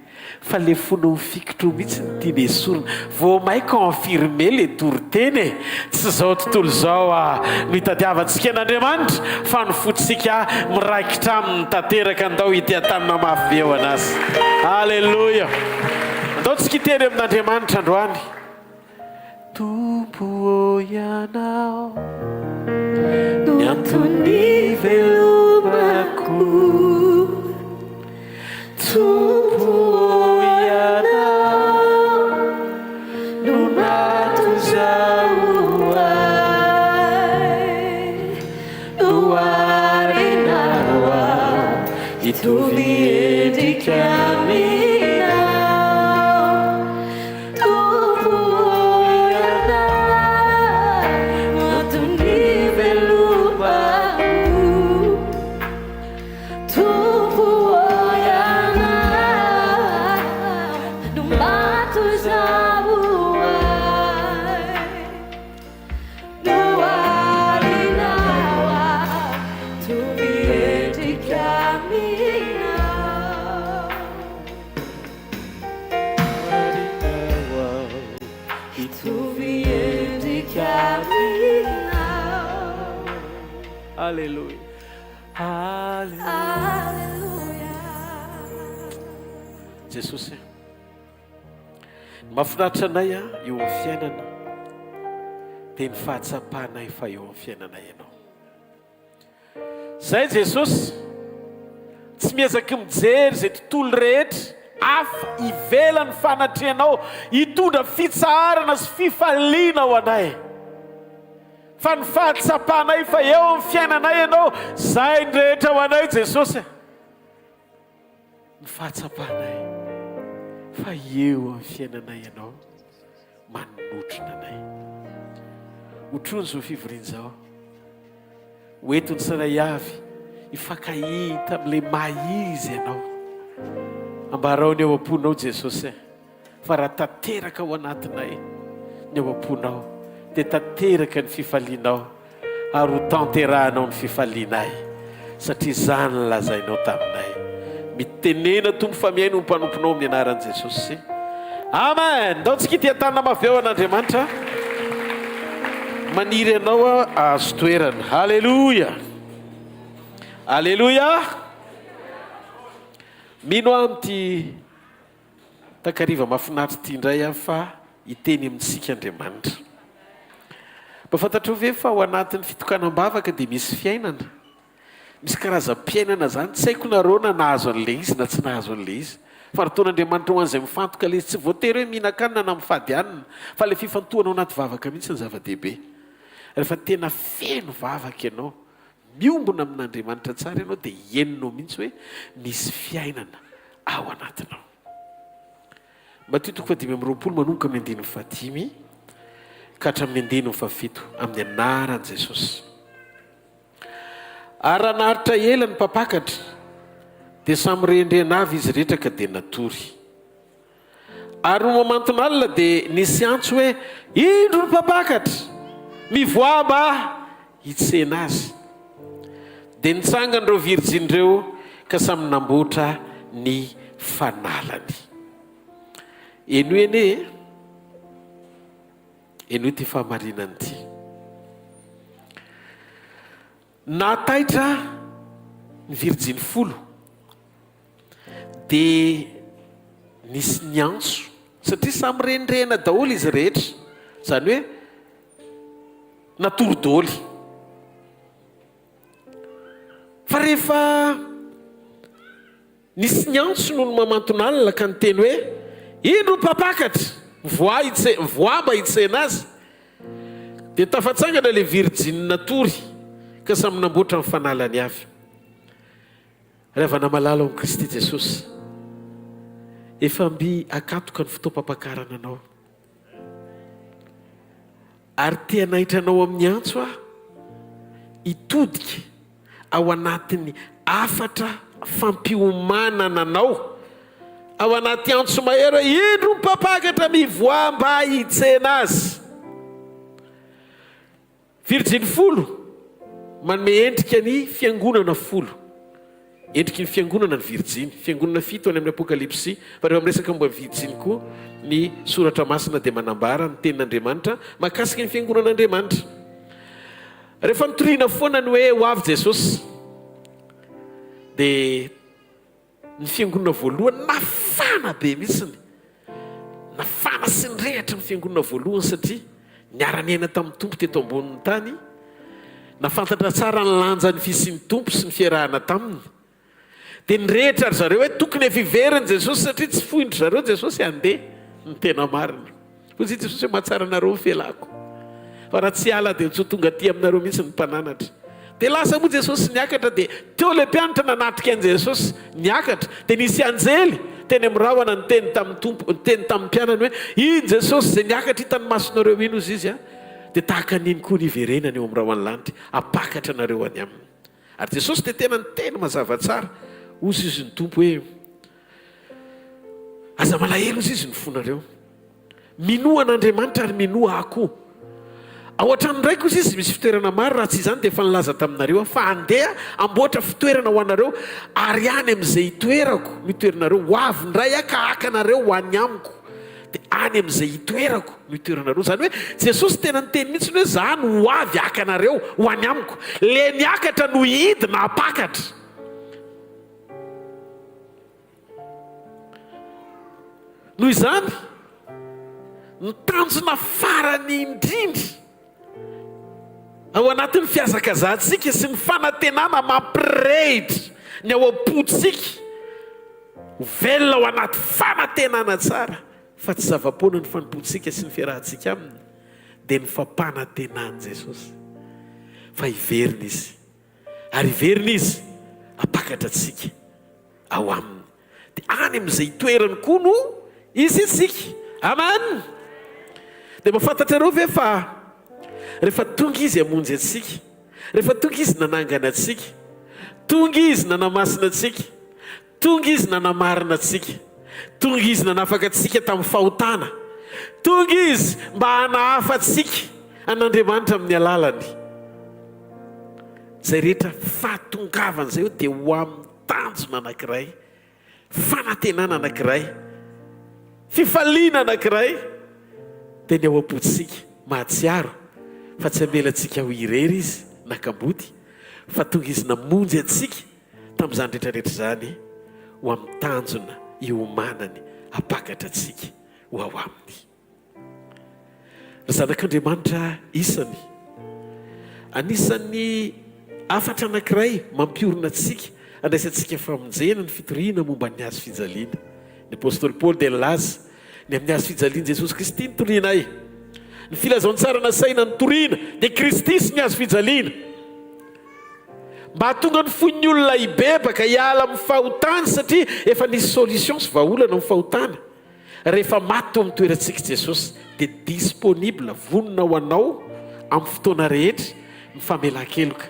fa le fona mifikitro mihitsy ny tiany esorina vao maika infirme le toriteny tsy zao tontolo zao no hitadiavantsika n'Andriamanitra fa ny fotsika miraikitra aminy tanteraka andao ity tanana mafy be ao anazy. Alleluia. Andao tsika hiteny amin'Andriamanitra androany. Tompo ianao ny antony velomako, Tompo ianao no natozao no arenao hitovy endrika aminao. Tompo ianao no antony velomako, Alleluia. Alleluia. Jesosy mahafinaritra anay eo amin'ny fiainana dia ny fahatsapanay fa eo amin'ny fiainanay ianao. Zay Jesosy tsy miezaka mijery zay tontolo rehetra afa ivelany fanatrehanao hitondra fitsarana sy fifaliana ao anay, fa ny fahatsapanay fa eo amin'ny fiainanay ianao. Zay ny rehetra ho anay Jesosy, ny fahatsapanay fa eo amin'ny fiainanay ianao manotrona anay. Otrony zao fivoriana zao hoentony saray avy hifankahita amin'ilay mahizy ianao. Ambarao ny eo am-ponao Jesosy, fa raha tanteraka ao anatinay ny eo am-ponao dia tanteraka ny fifalianao ary ho tanterahanao ny fifalianay, satria zany ny lazainao taminay. Mitenena tompo fa miaino ny mpanomponao amin'ny anaran'i Jesosy. Amen. Ndaontsika ity tanana maveo an'Andriamanitra maniry ianao azo toerana. Halleluia, alleluia. Mino amin'ity takariva mahafinaritra ity indray aho fa hiteny amintsika Andriamanitra. Mahafantatra ve fa ao anatin'ny fitokanam-bavaka dia misy fiainana, misy karazam-piainana zany. Tsy haiko nareo na nahazo an'ilay izy na tsy nahazo an'ilay izy, fa nataon'Andriamanitra ho an'izay mifantoka ilay izy. Tsy voatery hoe mihinan-kanina na mifady hanina, fa ilay fifantohana ao anaty vavaka mihitsy ny zava-dehibe. Rehefa tena feno vavaka ianao, miombona amin'Andriamanitra tsara ianao, dia henonao mihitsy hoe misy fiainana ao anatinao. Mateo 5:20 manomboka amin'ny 10 ka hatramin'ny 10 amin'ny anaran'i Jesosy. Ary raha naharitra ela ny mpapakatra dia samy rendrena avy izy rehetra ka dia natory. Ary no mamantona alina dia nisy antso hoe indro ny mpapakatra, mivoaba hitsena azy. Dia nitsangana ireo virjiny ireo ka samy namboatra ny fanalany. Eno eny eno ity fahamarinany ity. Nataitra ny virjiny 10 dia nisy ny antso, satria samy renirena daholo izy rehetra, zany hoe natory daholo. Fa rehefa nisy ny antso no mamantona alina ka niteny hoe indro mpapakatra, voaba hitsena azy, dia tafatsangana ilay virjiny natory ka samy namboatra ny fanalany avy. Rehefa namalala ao Kristy Jesosy, efa mby akatoka ny fotoam-pampakarana anao, ary tia nahitranao amin'ny antso hitodika ao anatin'ny afatra fampiomanana anao, ao anaty antso mahery hoe indro mpapakatra mivoa mba hitsena azy. Virjiny 10 manome endrika ny fiangonana 10, endriky ny fiangonana ny virjiny, fiangonana 7 any amin'ny apokalypsy. Fa rehefa miresaka momba virjiny koa ny soratra masina dia manambara ny tenin'Andriamanitra mahakasika ny fiangonan'Andriamanitra. Rehefa nitoriana foana ny hoe ho avy Jesosy, dia ny fiangonana voalohany nafana be mihitsiny, nafana sy nyrehatra ny fiangonana voalohany, satria niara-niaina tamin'ny tompo teto ambonin'ny tany, nafantatra tsara ny lanjan'ny fisian'ny tompo sy ny fiarahana taminy. Dia nyrehitra ry zareo hoe tokony efiveriny Jesosy, satria tsy fohindry zareo Jesosy handeha, ny tena marina. Fosy Jesosy hoe mahatsara anareo felako, fa raha tsy ala dia tsy tonga aty aminareo mihitsy ny mpananatra. Dia lasa moa Jesosy niakatra, dia teo ilay mpianatra nanatrika an'i Jesosy niakatra, dia nisy anjely teny amin'ny rahona ny teny tamin'ny tompo, ny teny tamin'ny mpianany hoe iny Jesosy izay niakatra hitany masonareo ino izy izy dia tahaka niny koa ny iverenany eo amin'ny rahona lanitra, apakatra anareo any aminy. Ary Jesosy dia tena ny teny mazava tsara, ozy izy ny tompo hoe aza malahelo izy izy ny fonareo, minoa an'Andriamanitra ary minoa akoho. Ao an-tranondraiky ozy izy misy fitoerana maro, raha tsy izany dia efa nilaza taminareo fa andeha amboatra fitoerana ho anareo, ary any amin'izay hitoerako mitoerinareo ho avy ndray ka haka anareo ho any amiko. dia any amin'izay hitoerako no hitoeranareo. Zany hoe Jesosy tena nyteny mihitsy hoe za no ho avy aka anareo ho any amiko, le niakatra no hidina hapakatra. Noho izany ny tanjona farany indrindra ao anatin'ny fiazakazantsika sy ny fanantenana mampirehitra ny ao am-potsika ho velona ao anaty fanantenana tsara, fa tsy zava-poana ny fanompotsika sy ny fiarahantsika aminy dia ny fampanantenany Jesosy. Fa hiverina izy, ary hiverina izy apakatra antsika ao aminy, dia any amin'izay hitoerany koa no izy itsika. Amen. Dia mafantatrareo ve fa rehefa tonga izy hamonjy antsika, rehefa tonga izy nanangana antsika, tonga izy nanamasina antsika, tonga izy nanamarina antsika, tonga izy nanafaka antsika tamin'ny fahotana, tonga izy mba hanahafa antsika an'Andriamanitra amin'ny alalany. Zay rehetra fahatongavana zay dia ho amin'ny tanjona anankiray, fanantenana anankiray, fifaliana anankiray, dia ny ao am-potsika mahatsiaro fa tsy hamelantsika ho irery izy nakambody, fa tonga izy namonjy antsika tamin'izany rehetrarehetra zany ho amin'ny tanjona iomanany hapakatra antsika ho ao aminy. Ry zanak'Andriamanitra isany anisan'ny afatra anankiray mampiorina antsika andraisantsika famonjena ny fitoriana momba ny azo fijaliana. Ny apôstôly Paoly dia nilaza ny amin'ny azo fijaliana Jesosy Kristy ny torianay, ny filazantsara na saina ny toriana dia Kristy sy ny azo fijaliana, mba hatonga ny fon'ny olona hibebaka hiala amin'ny fahotana, satria efa nisy solution sy vahaolana amin'ny fahotana. Rehefa maty teo amin'ny toerantsika Jesosy dia disponible, vonona ho anao amin'ny fotoana rehetra ny famelan-keloka.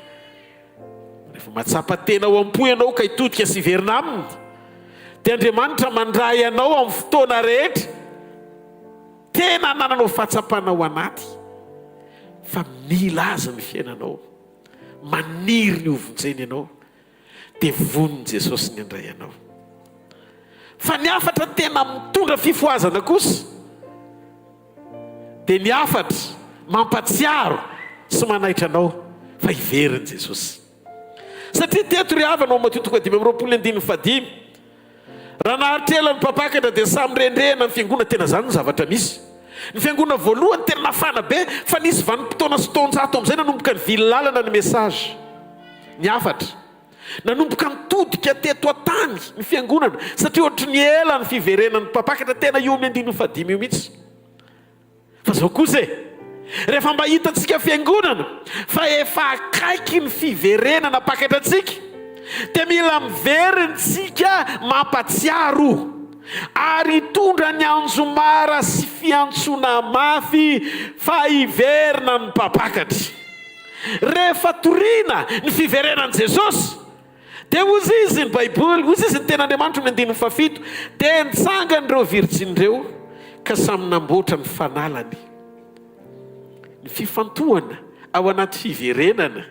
Rehefa matsapa tena ho am-po ianao ka hitodika sy hiverina aminy, dia Andriamanitra mandray anao amin'ny fotoana rehetra, tena nananao fahatsapana ao anaty, fa mila aza ny fiainanao, maniry ny hovonjeny ianao, dia voniny Jesosy ny andray anao. Fa ny afatra tena mitondra fifoazana kosa dia ny afatra mampatsiaro sy manaitra anao fa hiveriny Jesosy. Satria teto ry havanao matotoko 5:25, raha nahatrela ny mpapakatra dia samy rendrena ny fiangonana, tena zany ny zavatra misy. Ny fiangonana voalohany tena nafana be, fa nisy vanim-potoana sy taonjato amin'izay nanomboka ny vily lalana ny mesazy. Ny afatra nanomboka nitodika teto an-tany ny fiangonana, satria ohatry ny ela ny fiverenan'ny mpapakatra, tena io 5:5 io mihitsy. Fa zao kosa rehefa mba hitantsika fiangonana fa efa akaiky ny fiverenana pakatra antsika, dia mila miveryntsika mampatsiaro ary hitondra ny anjomara sy fiantsona mafy fa hiverina ny mpapakatra. Rehefa toriana ny fiverenan'i Jesosy dia ozy izy ny Baiboly, ozy izy ny ten'Andriamanitra 5:7, dia nitsangany ireo virjin'ireo ka samy namboatra ny fanalany. Ny fifantohana ao anaty fiverenana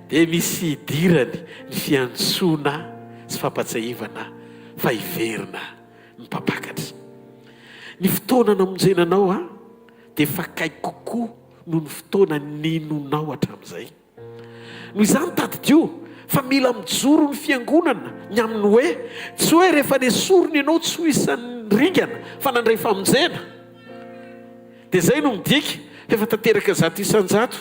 dia misy hidirany ny fiantsona sy fampatsahivana fa hiverina ny mpapakatra. Ny fotoana namonjenanao dia fakaiky kokoa noho ny fotoana ninonao hatramin'izay. Noho izany tadidio fa mila mijoro ny fiangonana ny aminy hoe tsy hoe rehefa nesorony ianao tsy ho isan'ny ringana fa nandray famonjena. Dia zay no midika efa tanteraka zato isan-jato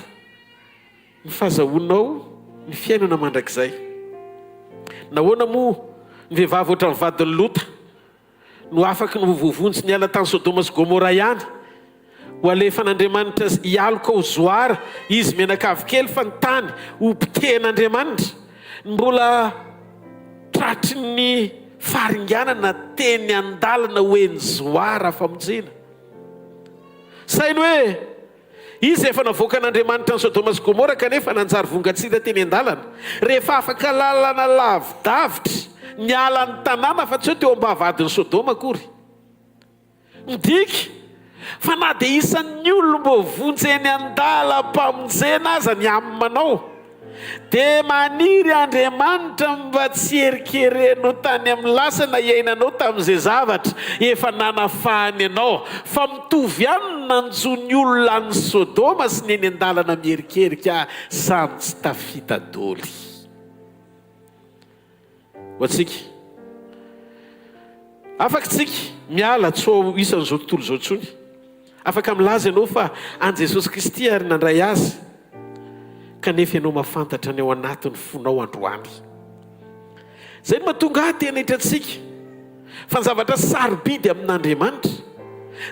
ny fahazahoanao ny fiainana mandrakizay. Nahoana moa ny vehivavy ohatran'ny vadiny Lota no afaka no vovonjy ny ala tany Sodoma sy Gomora ihany, ho alefan'Andriamanitra hialoka ho zoara izy menakavy kely fa ny tany ho pitehan'Andriamanitra, mbola tratry ny faharinganana teny an-dalana hoe ny zoara famonjena. Sainy hoe izy efa navoaka an'Andriamanitra ny Sodoma sy Gomora kanefa nanjary vongatsira teny an-dalana. Rehefa afaka lalana lavidavitra ny alan'ny tanàna fa tsy hoe teo am-bahavadin'ny Sodoma akory. Midika fa na dia isan'ny olona mbo vonjeny an-dala mpamonjena aza ny amin'ny manao, dia maniry Andriamanitra mba tsy herikerenao tany amin'ny lasana iainanao tamin'izay zavatra efa nanafahany ianao, fa mitovy ihany nanjony olona any Sodoma sy ny eny an-dalana miherikerika samy tsy tafita doly. Ho antsika afaka tsika miala tso isan'izao tontolo izao ntsony, afaka milaza ianao fa an Jesosy Kristy ary nandray azy, kanefa ianao mahafantatra ny ao anatin'ny fonao androany. Zay no mahatonga ahy tena hitantsika fa ny zavatra sarobidy amin'Andriamanitra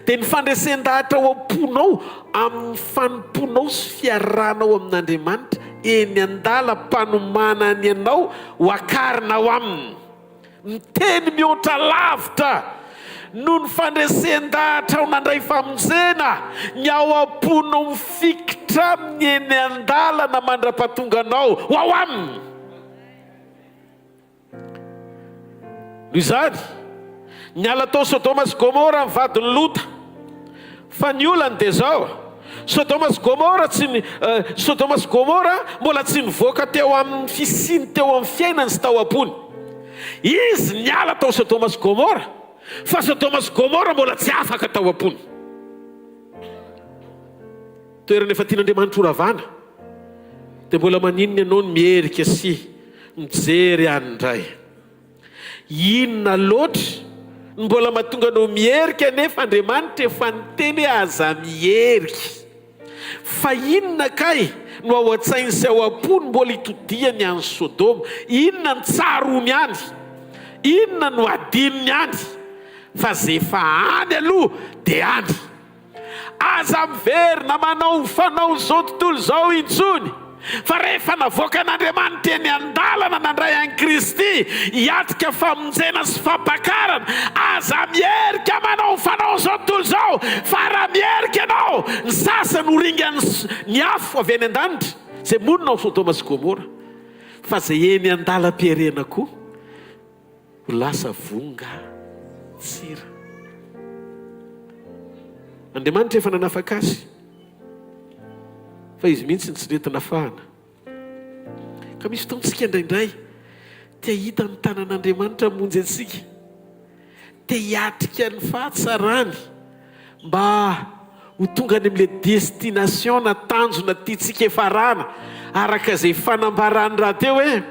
dia ny fandresen-dahatra ao am-ponao amin'ny fanomponao sy fiaranao amin'Andriamanitra eny an-dala mpanomana ny ianao ho akarina ao aminy. Miteny mihoatra lavitra no ny fandresen-dahatra ao nandray famonjena ny ao am-ponao mifikitra amin'ny eny an-dalana mandra-pahatonganao ho ao aminy. Noho izany niala tao Sodoma sy Gomora ny vadiny Lota, fa ny olany dia zao: Sodoma sy Gomora mbola tsy nivoaka teo amin'ny fisiny teo amin'ny fiainany sy tao am-pony. Izy niala tao Sodoma sy Gomora, fa Sodoma sy Gomora mbola tsy afaka tao am-pony. Toerana efa tian'Andriamanitra horavana dia mbola maninona ianao ny mierika sy mijery any indray. Inona loatra mbola mahatonga anao mierika nefa Andriamanitra efa niteny hoe aza mierika. Fa inona kay no ao an-tsainy sy ao am-pony mbola hitodiany any Sodoma? Inona ny tsarony any? Inona no adinony any? Fa zay efa any aloha dia any. Aza miverina manao fanao izao tontolo izao intsony, fa rehefa navoaka an'Andriamanitra eny an-dalana nandray an'i Kristy hiatrika famonjena sy fampakarana, aza mierika manao fanao izao tontolo izao. Fa raha mierika ianao, ny sasany ho ringany ny afo avy eny an-danitra izay monina ao Sodoma sy Gomora, fa zay eny an-dalam-piarena koa ho lasa vonga tsira. Andriamanitra efa nanafaka azy, fa izy mihitsy tsy nentina fahana. Ka misy fotoantsika indraindray tia hita ny tanan'Andriamanitra monjy antsika, tia hiatrika ny fahatsarany mba ho tonga any amin'ilay destination na tanjona tiantsika efarana araka izay fanambarany raha teo hoe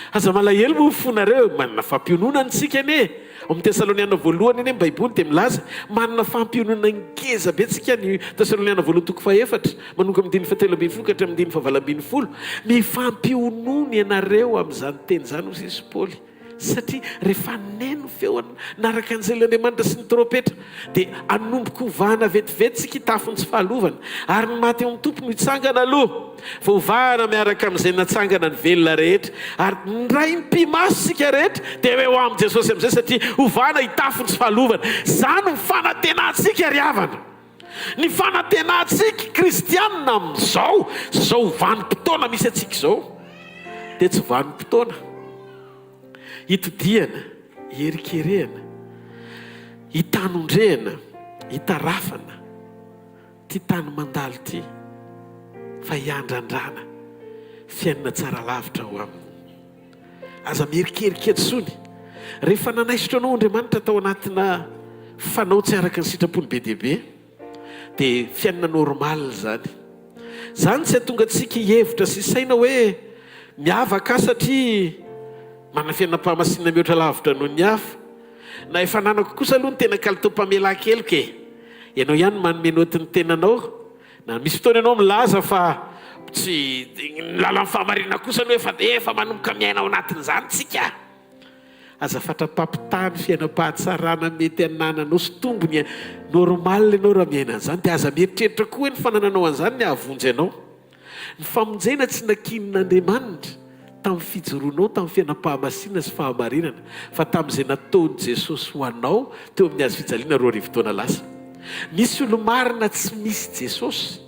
aza malahelo moa fonareo manana fampiononana tsika ane. Amin'ny Tesaloniana voalohany eny Baiboly dia milaza manana fampionona ngeza be tsika ny Tesaloniana voalohany toko 4 manomboka amin'ny 7:20 ka hatramin'ny 9:20. Mifampionona ianareo amin'izany teny izany hoy Jesosy Paoly, satria rehefa neno feo naraka anjelan'Andriamanitra sy ny trompetra dia anomboka hovahana vetivety tsika hitafony tsy fahalovana, ary ny maty eo amin'ny tompo no hitsangana aloha, fa hovahana miaraka amin'izay natsangana ny velona rehetra, ary ndray mpimaso sika rehetra dia hoe ho amin'ny Jesosy amin'izay, satria hovahana hitafony tsy fahalovana. Izany ny fanantenantsika ry havana. Ny fanantenantsika kristianina amin'izao zao vanim-potoana misy atsika izao dia tsy vanim-potoana hitodiana, hierikerena, hitanondrena, hitarafana ty tany mandalo ty, fa hiandrandrana fiainana tsara lavitra ho aminy. Aza mierikerika etsony rehefa nanaisitra anao Andriamanitra tao anatina fanao tsy araka ny sitrapony be dehibe dia fiainana normal zany. Zany tsy hatonga antsika hihevitra sy saina hoe miavaka satria mana fiainam-pahamasina mihoatra lavitra noho ny hafa, na efa nanako kosa aloha ny tena kalitao-pamelan-keloka e. Ianao ihany manome noty ny tenanao, na misy fotoana ianao milaza fa tsy lalan'ny fahamarina kosa aloha efa manomboka miaina ao anatin'izany tsika. Aza fatra-pampitany fiainam-pahatsarana mety anananao sy tombony normal ianao raha miaina an'izany, dia aza mieritreritra koa ny fanananao an'izany ny ahavonjy anao. Ny famonjena tsy nakinin'Andriamanitra tamin'ny fijoroanao tamin'ny fiainam-pahamasina sy fahamarinana, fa tamin'izay nataony Jesosy ho anao teo amin'ny azo fijaliana 2 arivo taona lasa. Misy olo marina tsy misy Jesosy,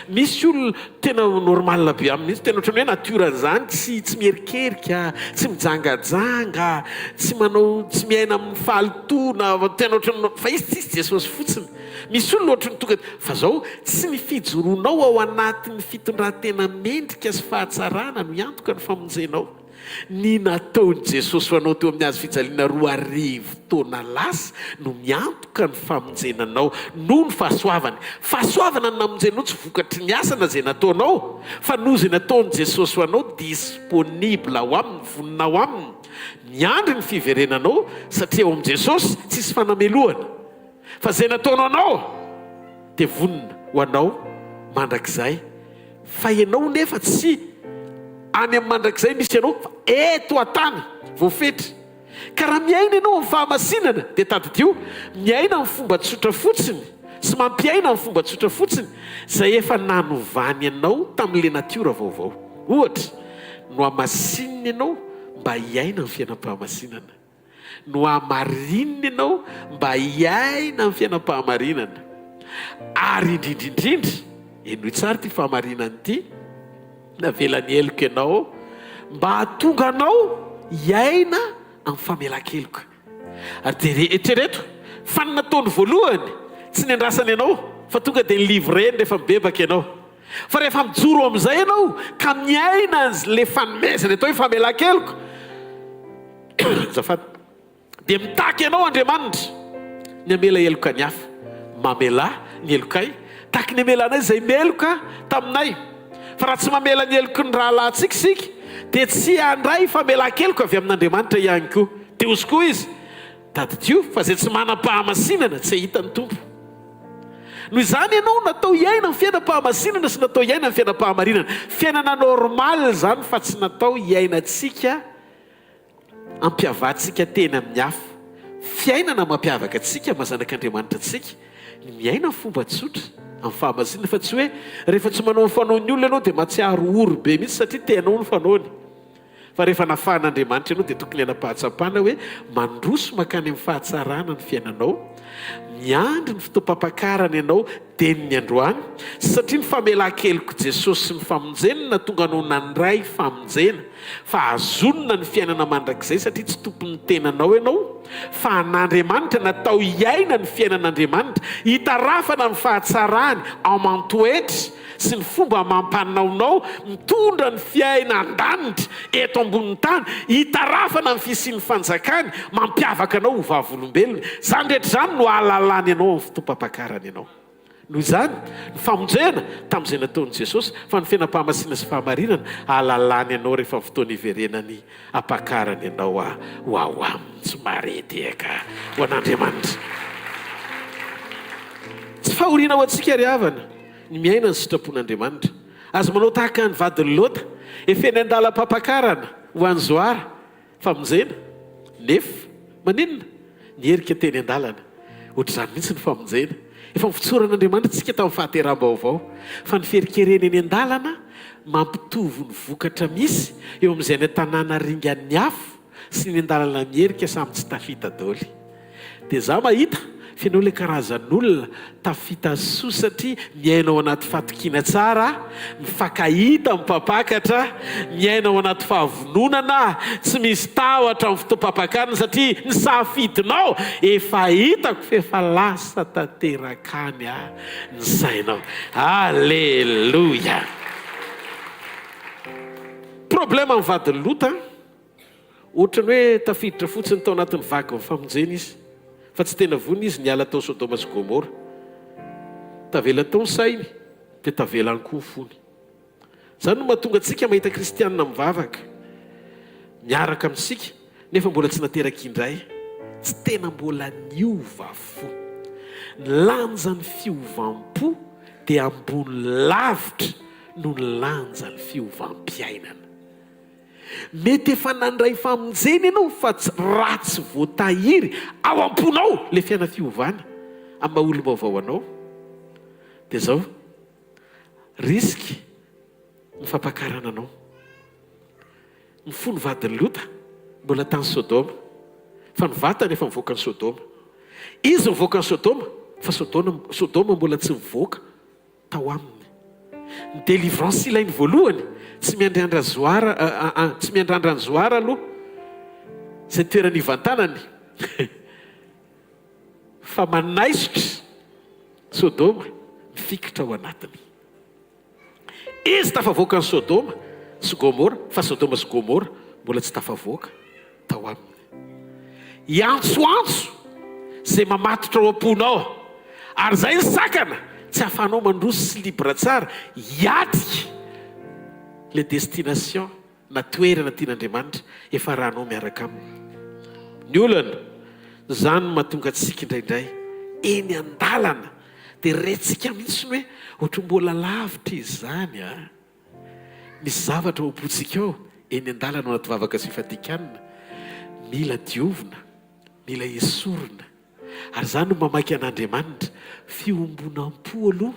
misy olo tena normal be amin'izy tena ohatrany hoe natioranyzany tsy mierikerika, tsy mijangajanga, tsy manao, tsy miaina amin'ny fahalotona, tena ohatrany fa izy tsisy Jesosy fotsiny. Misy olona ohatrany tonga fa zao tsy ny fijoroanao ao anatin'ny fitondran-tena mendrika sy fahatsarana no iantoka ny famonjenao. Ny nataony Jesosy ho anao teo amin'ny azo fijaliana 2 taona lasa no miantoka ny famonjenanao noho ny fahasoavany. Fahasoavana ny namonjenao tsy vokatry ny asana zay nataonao, fa noho zay nataony Jesosy ho anao disponible ao aminy, vonina ao aminy. Miandry ny fiverenanao satria ao amin'ny Jesosy tsisy fanamelohana. Fa zay nataonao anao dia vonina ho anao mandrakizay. Fa ianao nefa tsy any amin'ny mandrakizay misy ianao fa eto an-tany voafetra. Ka raha miaina ianao amin'ny fahamasinana dia tadidio miaina amin'ny fomba tsotra fotsiny sy mampiaina amin'ny fomba tsotra fotsiny zay efa nanovany ianao tamin'ilay natiora vaovao. Ohatra, no hamasinina ianao mba hiaina amin'ny fiainam-pahamasinana, no hamarinina ianao mba hiaina amin'ny fiainam-pahamarinana. Ary indrindrindrindra eno tsara ty fahamarinana ity, navelany heloka ianao mba hatonga anao hiaina amin'ny famelan-keloka. Ary dia eritrereto fa ny nataony voalohany tsy niandrasany ianao fa tonga dia nilivreny rehefa mibebaka ianao. Fa rehefa mijoro amin'izay ianao ka miaina le fanomezana atao hoe famelan-keloka zafady, dia mitaky ianao Andriamanitra ny amela heloka ny hafa, mamela ny helokay taky ny amelanay zay meloka taminay. Fa raha tsy mamela ny heloky ny rahalahintsika sika dia tsy handray famelan-keloka avy amin'Andriamanitra ihany koa. Dia ozy koa izy tadidio fa zay tsy manam-pahamasinana tsy hitany tompo. Noho izany ianao natao hiaina amin'ny fiainam-pahamasinana sy natao hiaina amin'ny fiainam-pahamarinana. Fiainana normal zany fa tsy natao hiainantsika ampiavatsika tena amin'ny hafa. Fiainana mampiavaka antsika mazanak'Andriamanitra antsika ny miaina amin'ny fomba tsotra amin'ny fahamasinana, fa tsy hoe rehefa tsy manao ny fanaony olona ianao dia matsiaro ory be mihitsy satria tenao ny fanaony. Fa rehefa nafahan'Andriamanitra ianao dia tokony hanam-pahatsapana hoe mandroso makany amin'ny fahatsarana ny fiainanao, miandry ny fotoam-pampakarana ianao dia ny androany, satria ny famelan-keloko Jesosy sy ny famonjena tonga anao nandray famonjena. Fa azonina ny fiainana mandrakizay satria tsy tompon'ny tenanao ianao, fa n'Andriamanitra natao hiaina ny fiainan'Andriamanitra, hitarafana ny fahatsarany ao mantoetra sy ny fomba mampanaonao mitondra ny fiaina an-danitra eto ambonin'ny tany, hitarafana ny fisian'ny fanjakany mampiavaka anao ho vavolombelona. Zany rehetra zany no ahalalany ianao amin'ny fotoam-pampakarana ianao. Noho izany ny famonjena tamin'izay nataon'i Jesosy, fa ny fiainam-pahamasinana sy fahamarinana ahalalany ianao rehefa fotoana iverenany hampakarana ianao ho ao aminy tsy marety eka ho an'Andriamanitra. Tsy fahoriana ho antsika ry havana ny miaina ny sitrapon'Andriamanitra. Azo manao tahaka ny vadiny Lota, efeny andalam-pampakarana ho an'ny Zoara famonjena nefa maninona nyherika teny an-dalana. Ohatr'izany mihitsy ny famonjena. Efa mifotsoran'Andriamanitra tsika tamin'ny fahateram-baovao, fa ny ferikerena eny an-dalana mampitovy ny vokatra misy eo amin'izay ny tanàna ringan'ny afo sy ny an-dalana miherika samy tsy tafita daoly. Dia za mahita fianao ilay karazan'olona tafita soa satria miainao anaty fatokiana tsara, mifankahita mipampakatra, miainao anaty fahavononana, tsy misy tahotra amin'ny fotoam-pampakarana satria ny safidinao efa hitako fa efa lasa tanterakany ny sainao. Alleloia. Problema amin'ny vadiny Lota, ohatrany hoe tafiditra fotsiny tao anatin'ny vaky ny famonjena izy, fa tsy tena vonina izy niala tao Sodoma sy Gomora. Tavela tao ny sainy dia tavela any koa ny fony. Zany no mahatonga antsika mahita kristianina mivavaka miaraka amintsika nefa mbola tsy nateraka indray, tsy tena mbola niova fo. Ny lanja ny fiovam-po dia ambony lavitra no ny lanja ny fiovam-piainana. Mety efa nandray famonjena ianao fa ratsy voatahiry ao am-ponao le fiaina fiovana amin'ny maha-olo-baovao anao. Dia zao risky ny fampakarana anao. Ny fony vadiny Lota mbola tany Sodoma, fa ny vatany efa mivoaka ny Sodoma. Izy mivoaka ny Sodoma, fa Sodoma mbola tsy mivoaka tao aminy. ny deliverance ilainy voalohany tsy miandrandra zoara tsy miandrandra ny zoara aloha zay toerany ivantanany fa manaisitra Sodoma mifikitra ao anatiny. Izy tafavoaka ny Sodoma sy Gomora, fa Sodoma sy Gomora mbola tsy tafavoaka tao aminy. Iantsoantso zay mamatotra ao am-ponao, ary zay ny sakana tsy ahafahanao mandroso sy libra tsara hiatika le destination na toerana tian'Andriamanitra efa rahanao miaraka aminy. Ny olana zany mahatonga antsika indraindray eny an-dalana dia retsika mihitsy hoe ohatra mbola lavitra izany misy zavatra oapotsika ao eny an-dalana ao anaty vavaka sy fatikanina, mila diovina, mila esorina. Ary zany no mamaky an'Andriamanitra fiombonam-po aloha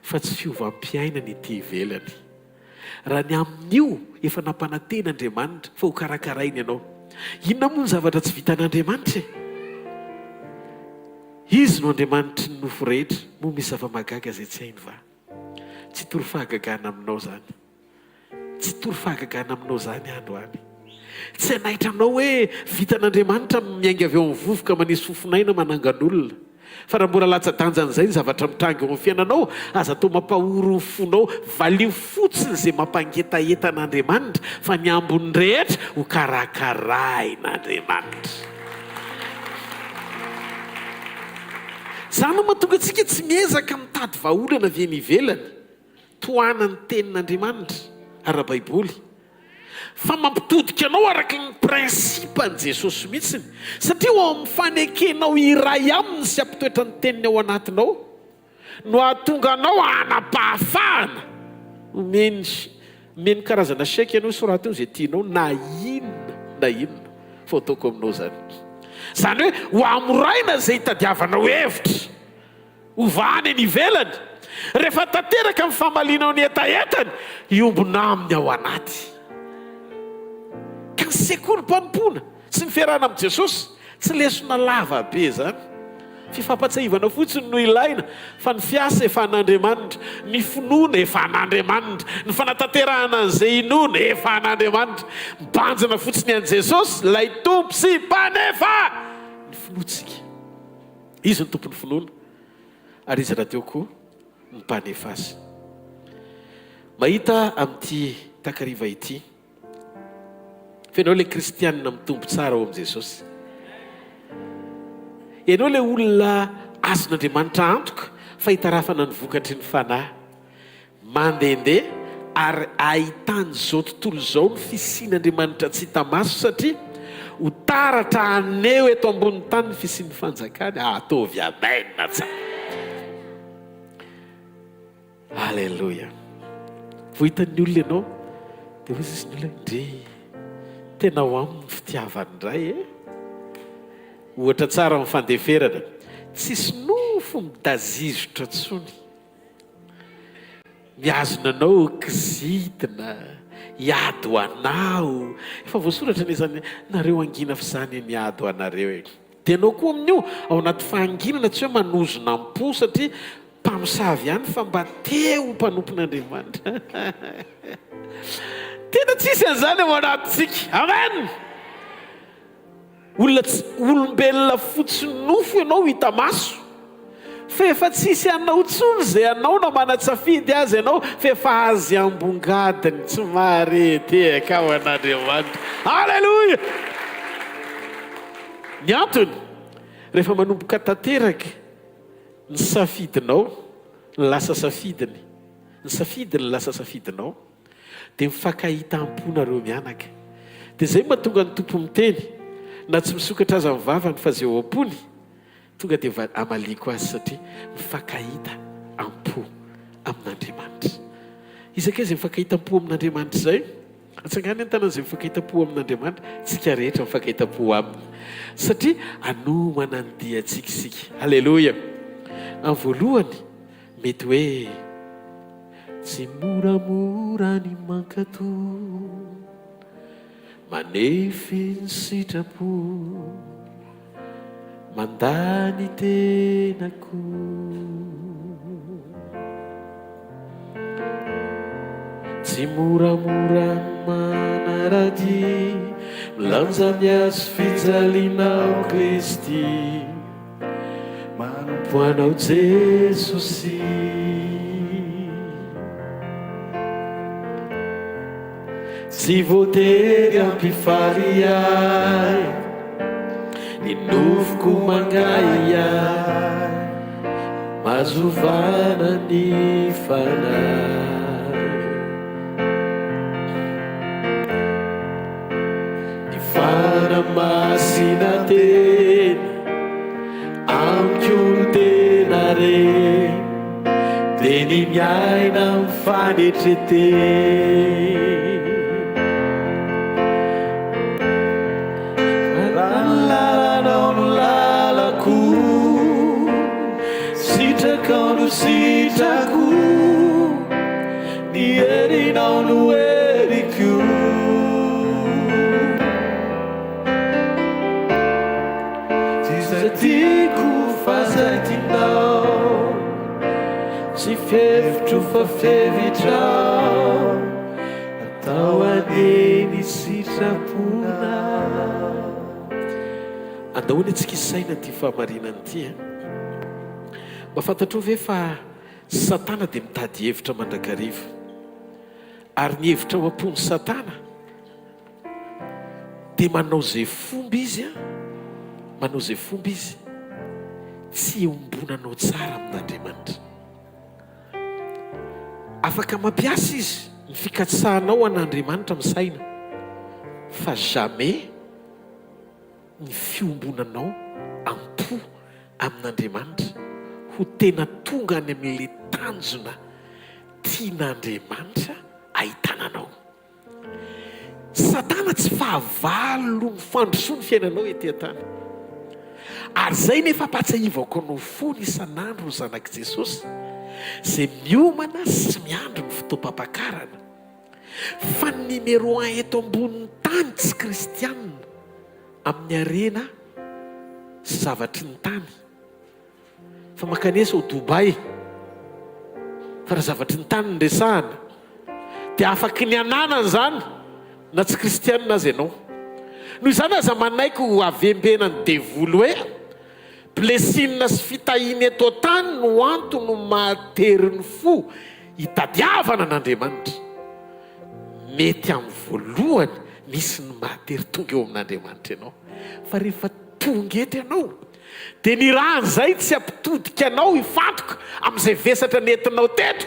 fa tsy fiovampiaina ny ety ivelany. Raha ny amin'io efa nampananten'Andriamanitra fa ho karakarainy ianao, inona moa ny zavatra tsy vitan'Andriamanitra? Izy no Andriamanitra ny nofo rehetra, moa misy zava-magaga zay tsy hainy va? Tsy tory fahagagana aminao zany, tsy tory fahagagana aminao zany androany. Tsy anaitranao hoe vitan'Andriamanitra miainga avy eo amin'ny vovoka manisy fofonaina manangan'olona. Fa raha mbola latsa-danjan'izay ny zavatra mitrangy eo amin'ny fiainanao, aza atao mampahoro ny fonao, valio fotsiny izay mampangetaheta-n'Andriamanitra, fa ny ambony rehetra ho karakarain'Andriamanitra. Zany mahatonga antsika tsy miezaka mitady vahaolana avy eny ivelany, tohanany tenin'Andriamanitra ara-baiboly, fa mampitodika anao araka ny prinsipan'i Jesosy mihitsiny, satria ho amin'ny fanekenao iray aminy sy ampitoetra ny teniny ao anatinao no ahatonga anao anapahafahana meny karazana sheka ianao sorata eo zay tianao na inona fa ataoko aminao zany. Zany hoe ho amoraina zay hitadiavanao hevitra hovany eny ivelany, rehefa tanteraka amin'ny famalinao ny etaetany iombona aminy ao anaty. Ka ny sekoly mpanompoana sy ny fiarahana amin'i Jesosy tsy lesona lava be zany, fifampatsahivana fotsiny no ilaina, fa ny fiasa efa an'Andriamanitra, ny finoana efa an'Andriamanitra, ny fanatanterahana an'izay inoana efa an'Andriamanitra. Mibanjina fotsiny an'i Jesosy lay tompo sy mpanefa ny finoantsika. Izy ny tompon'ny finoana ary izy raha teo koa ny mpanefa azy. Mahita amin'ity takariva ity fenao le kristianina mitombo tsara ao amin'i Jesosy. Ianao le olona azon'Andriamanitra antoka fa hitarafana ny vokatry ny fanahy, mandehandeha ary ahitany zao tontolo zao ny fisian'Andriamanitra tsy hita maso, satria ho taratra aneo eto ambony tany ny fisian'ny fanjakany. Ataovy amen tsara. Halleluja. Vo hitan'ny olona ianao dia hoy izy ny olona ndre tena ho amin'ny fitiavany indray ohatra tsara amin'ny fandeferana, tsisy nofo midazizotra tsony, miazona anao kizitina, hiady ho anao. Efa voasoratra nezany nareo angina fizany niady ho anareo e. Dia anao koa amin'io ao anaty fahanginana tsy hoe manozona am-po, satria mpamosavy ihany fa mba teo mpanompon'Andriamanitra. Tena tsisy an'izany ao anatintsika. Amen. Olombelona fotsy nofo ianao hita maso, fa efa tsisy anao tsony zay anao na manatsafidy azy ianao, fa efa azy ambongadiny tsy mahareteka ao an'Andriamanitra. Halleluja. Ny antony rehefa manomboka tanteraka ny safidinao ny lasa safidiny, ny safidiny lasa safidinao, dia mifakahita-po-nareo mianaka. Dia zay mahatonga ny tompo miteny na tsy misokatra azy amin'ny vavany fa zay ao am-pony, tonga dia amaliko azy, satria mifakahita am-po amin'Andriamanitra. Izakaiza mifakahita-po amin'Andriamanitra zay? Atsangany an-tanan'izay mifakahita-po amin'Andriamanitra, tsika rehetra mifakahita-po aminy, satria anomana ny diantsika isika. Halleluja. Amin'ny voalohany mety hoe tsy moramora ny mankato, manefy ny sitrapo, mandany tenako. tsy moramora manarady milanja miazo fijalinao Kristy manompo anao Jesosy tsy voatery ampifaly ahy ny nofoko mangay ahy mazovana ny fanahy ny fanamasina tena amiko tena reny dia ny miaina mifanetreteny sitrako ny herinao no heriko tsy tiako fazaitinao tsy fevitro fa fevitrao atao aneny sitrapona andahoany antsika isaina ty fahamarinany ty mba fantatrao ve fa Satana dia mitady hevitra mandrakariva ary ny hevitra ao am-pony Satana dia manao zay fomba izy manao zay fomba izy tsy eombonanao tsara amin'Andriamanitra afaka mampiasa izy ny fikatsahanao an'Andriamanitra amin'ny saina fa jamais ny fiombonanao ampo amin'Andriamanitra ho tena tonga any amin'ilay tanjona tian'Andriamanitra ahitananao. Satana tsy fahavalo mifandrosoa ny fiainanao ety an-tany ary zay nefa ampatsahivako anao fony isan'andro zanak'i Jesosy zay miomana sy miandro ny fotoam-pampakarana fa ny numéro 1 eto ambonin'ny tany tsy kristianina amin'ny arena sy zavatry ny tany fa makanesa ho Dubai fa raha zavatry ny tany nresahana dia afaky ny ananana zany na tsy kristianina azy ianao noho izany aza manaiko avembena ny devolo hoe blessinina sy fitahiny eto tany no antony mahateriny fo hitadiavana an'Andriamanitra mety amin'ny voalohany misy ny mahatery tonga eo amin'Andriamanitra ianao fa rehefa tonga eto ianao dia ny rahan'izay tsy ampitodika anao hifantoka amin'izay vesatra nentinao teto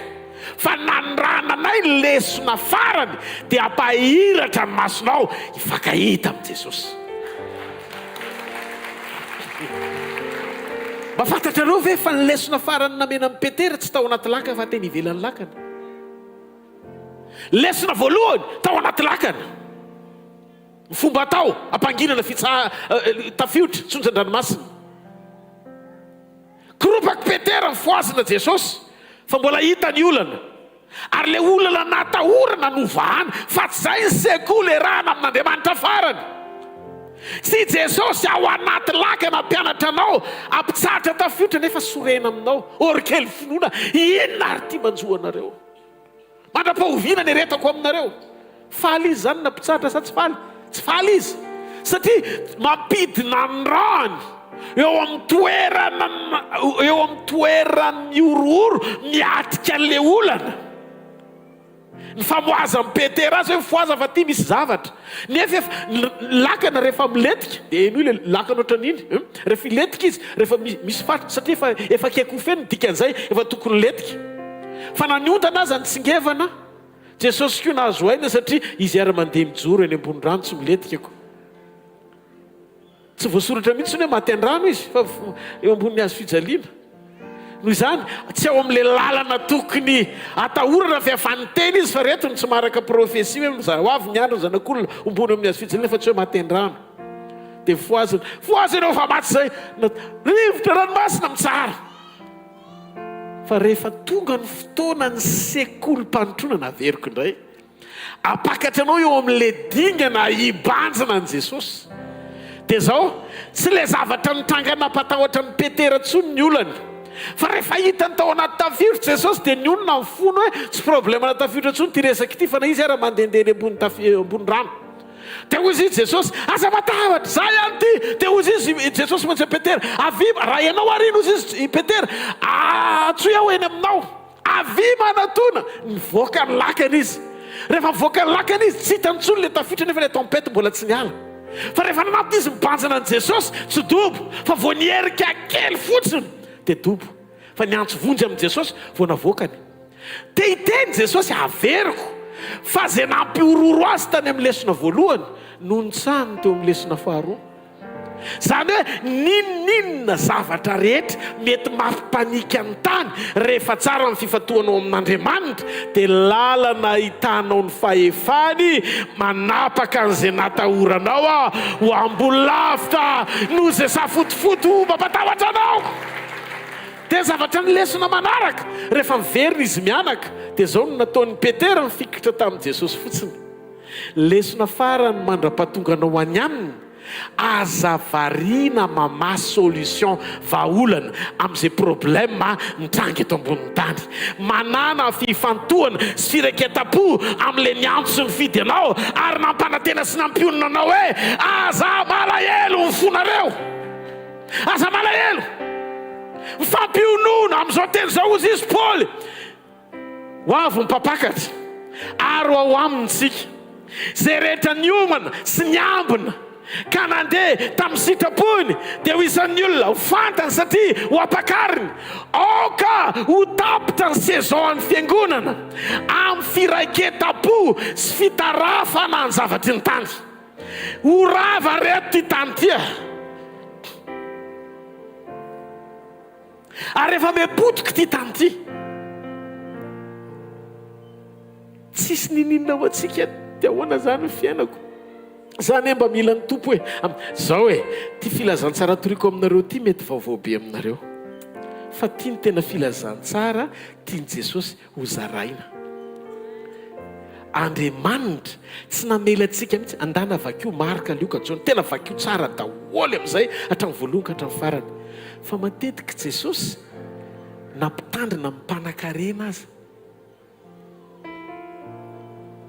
fa nanrananay lesona farany dia ampahiratra ny masonao hifankahita amin'i Jesosy. Mba fantatrareo ve fa ny lesona farany namena amin'ny Petera tsy tao anaty lakana fa teny ivelan'ny lakana. Lesona voalohany tao anaty lakana ny fomba tao ampanginana tafiotra tsondran-dranomasina. Koropaky Petera nifoazina Jesosy fa mbola hita ny olana ary le olana natahorana novahana fa tsy zay ny sekoly erahana amin'Andriamanitra farany. Sy Jesosy ao anaty lakana mpianatra anao ampitsahatra tafiotra nefa sorena aminao orikely finoana inona ary ty manjoa anareo mandra-pahoviana ny retako aminareo faly izy zany na mpitsahatra sa tsy faly izy satria mampidina ny rany eo amin'ny toerany orooro miatrika an'le olana ny famoaza amin'ny Petera azy hoe mifoaza fa ty misy zavatra nefa lakana rehefa miletika dia eno ile lakana ohatran'iny rehefa iletika izy rehefa misy fatra satria efa kekofeny dikan'izay efa tokony letika fa naniontana azy nitsingevana Jesosy koa nahazo aina satria izy ara-mandeha mijoro eny ambony rano tsy miletikako tsy voasoratra mihitsy hoe maten-drano izy fa eo ambony hazo fijaliana noho izany tsy ao amin'le lalana tokony atahorana fa efa niteny izy fa retony tsy maraka profesia hoe ho avy ny andro ny zanak'olona ombony amin'ny hazo fijaliana fa tsy hoe maten-drano dia foazana eo fa maty zay rivotra ranomasina mitsara fa rehefa tonga ny fotoana ny sekoly mpanotrona naveriko indray apakatra anao eo amin'le dingana hibanjina an' Jesosy dia zao tsy le zavatra nitrangana mpatahotra ny Petera tsony ny olana fa rehefa hitany tao anaty tafirotra jesosy dia ny olona mifono hoe tsy problema na tafirotra ntsony ty resaka ity fa na izy raha mandehandeha ambony rano dia ozy izy jesosy aza matavatra za ihany ty dia ozy izy jesosy mantsy petera avima raha ianao arino ozy izy petera atsoy aho eny aminao avima anatona nivoaka ny lakana izy rehefa mivoaka ny lakana izy tsy hitany tsony le tafitra nefa le tempête mbola tsy niala fa rehefa nanaty izy mibanjana an' jesosy tsy dobo fa vo nierika kely fotsiny dia dobo fa niantso vonjy amin' jesosy vo navoakany dia hiteny jesosy averiko fa zay nampiororo azy tany amin'ny lesona voalohany no nitsahany teo amin'ny lesona faharoa zany hoe ninninona zavatra rehetra mety mampipanika ny tany rehefa tsara ny fifatoanao amin'Andriamanitra dia lalana hitanao ny fahefany manapaka an'izay natahoranao ho ambony lavitra no zay safotofoto mampatahotra anao. dia zavatra ny lesona manaraka rehefa miverina izy mianaka dia zao no nataon'ny petera mifikitra tamin'i jesosy fotsiny. lesona farany mandra-pahatonganao any aminy azavariana mama solution vaolana amin'izay problema nitrangy eto ambonin'ny tany, manana fifantohana sy fireketam-po amin'ilay niantso ny fidy anao ary nampanantena sy nampionina anao hoe aza malahelo ny fonareo, aza malahelo mifampionona amin'izao teny zao ozy izy Paoly ho avy mipapakatra ary ao amintsika zay rehetra niomana sy niambina ka nandeha tamin'ny sitrapony dia ho isan'ny olona ho fantany satria ho apakariny aoka ho tapitra ny saison ny fiangonana amin'ny firaiketam-po sy fitarafana ny zavatry ny tany ho rava reto ty tany tia ary rehefa mepotika ty tany ty tsisy nininona ho antsika dia ahoana zany ny fiainako zany mba mila ny tompo hoe zao hoe ty filazantsara toriko aminareo ty mety vaovao be aminareo fa ty ny tena filazantsara tiany Jesosy ho zaraina. Andriamanitra tsy namela antsika mihitsy andana vakio marika lioka John tena vakio tsara daholy amin'izay hatramin'ny voalohany ka hatramin'ny farany fa matetika Jesosy nampitandrina mimpanankarena azy.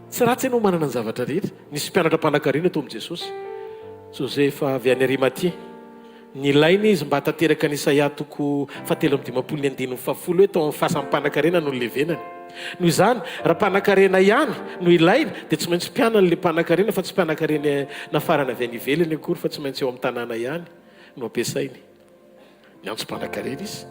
Tsy ratsy ianao manana ny zavatra rehetra. Nisy mpianatra mpanankarena tao amin'i Jesosy Josefa avy any Arimatia, nilainy izy mba tanteraka ny Isaia toko 7:10 hoe tao amin'ny fahasampanankarena no levenany. Noho izany raha mpanankarena ihany no ilaina dia tsy maintsy mpianana le mpanankarena fa tsy mpanankarena nafarana avy any ivelany akory fa tsy maintsy eo amin'ny tanàna ihany no ampiasainy. Niantso mpanankarena izy.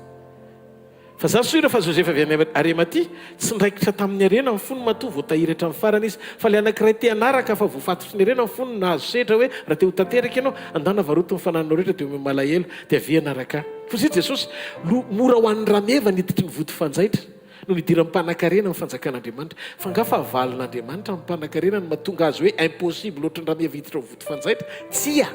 Fa za soira fa Josefa avy any Arimatia tsy ndraikitra tamin'ny arena ny fony matoa voatahiry hatramin'ny farany izy fa le anankiray te anaraka fa voafatotry ny arena ny fony nahazo sedra hoe raha te ho tanteraka ianao andana varoto ny fanananao rehetra dia ome malahelo dia avy anaraka. Fa zay Jesosy mora ho an'ny rameva niditry ny voto fanjaitra no nidira mpanankarena ny fanjakan'Andriamanitra fa nga fa valin'Andriamanitra ny mpanankarena no mahatonga azy hoe impossible ohatry ny rameva hiditra ny voto fanjaitra tsia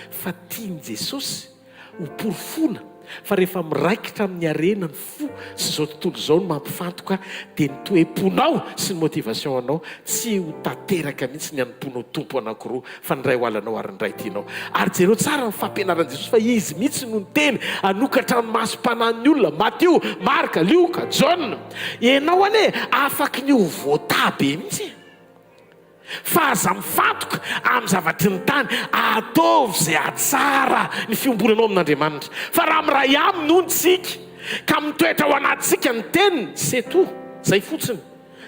fa tiany Jesosy ho porofona fa rehefa miraikitra amin'ny arena ny fo sy zao tontolo zao no mampifantoka dia ny toe-ponao sy ny motivation anao tsy ho tanteraka mihitsy ny anomponao tompo anankiroa fa ny ray ho alanao ary ny ray tianao. Ary jereo tsara ny fampianaran'i Jesosy fa izy mihitsy no niteny anokatra ny masom-panan'ny olona Matteo, Marka, Luka, John. Ianao ane afaky ny ho voatabe mihitsy fa aza mifantoka amin'ny zavatry ny tany ataovy zay atsara ny fiombonanao amin'Andriamanitra. Fa raha miray aminy no ntsika ka mitoetra ao anatsika ny teniny c'est tout zay fotsiny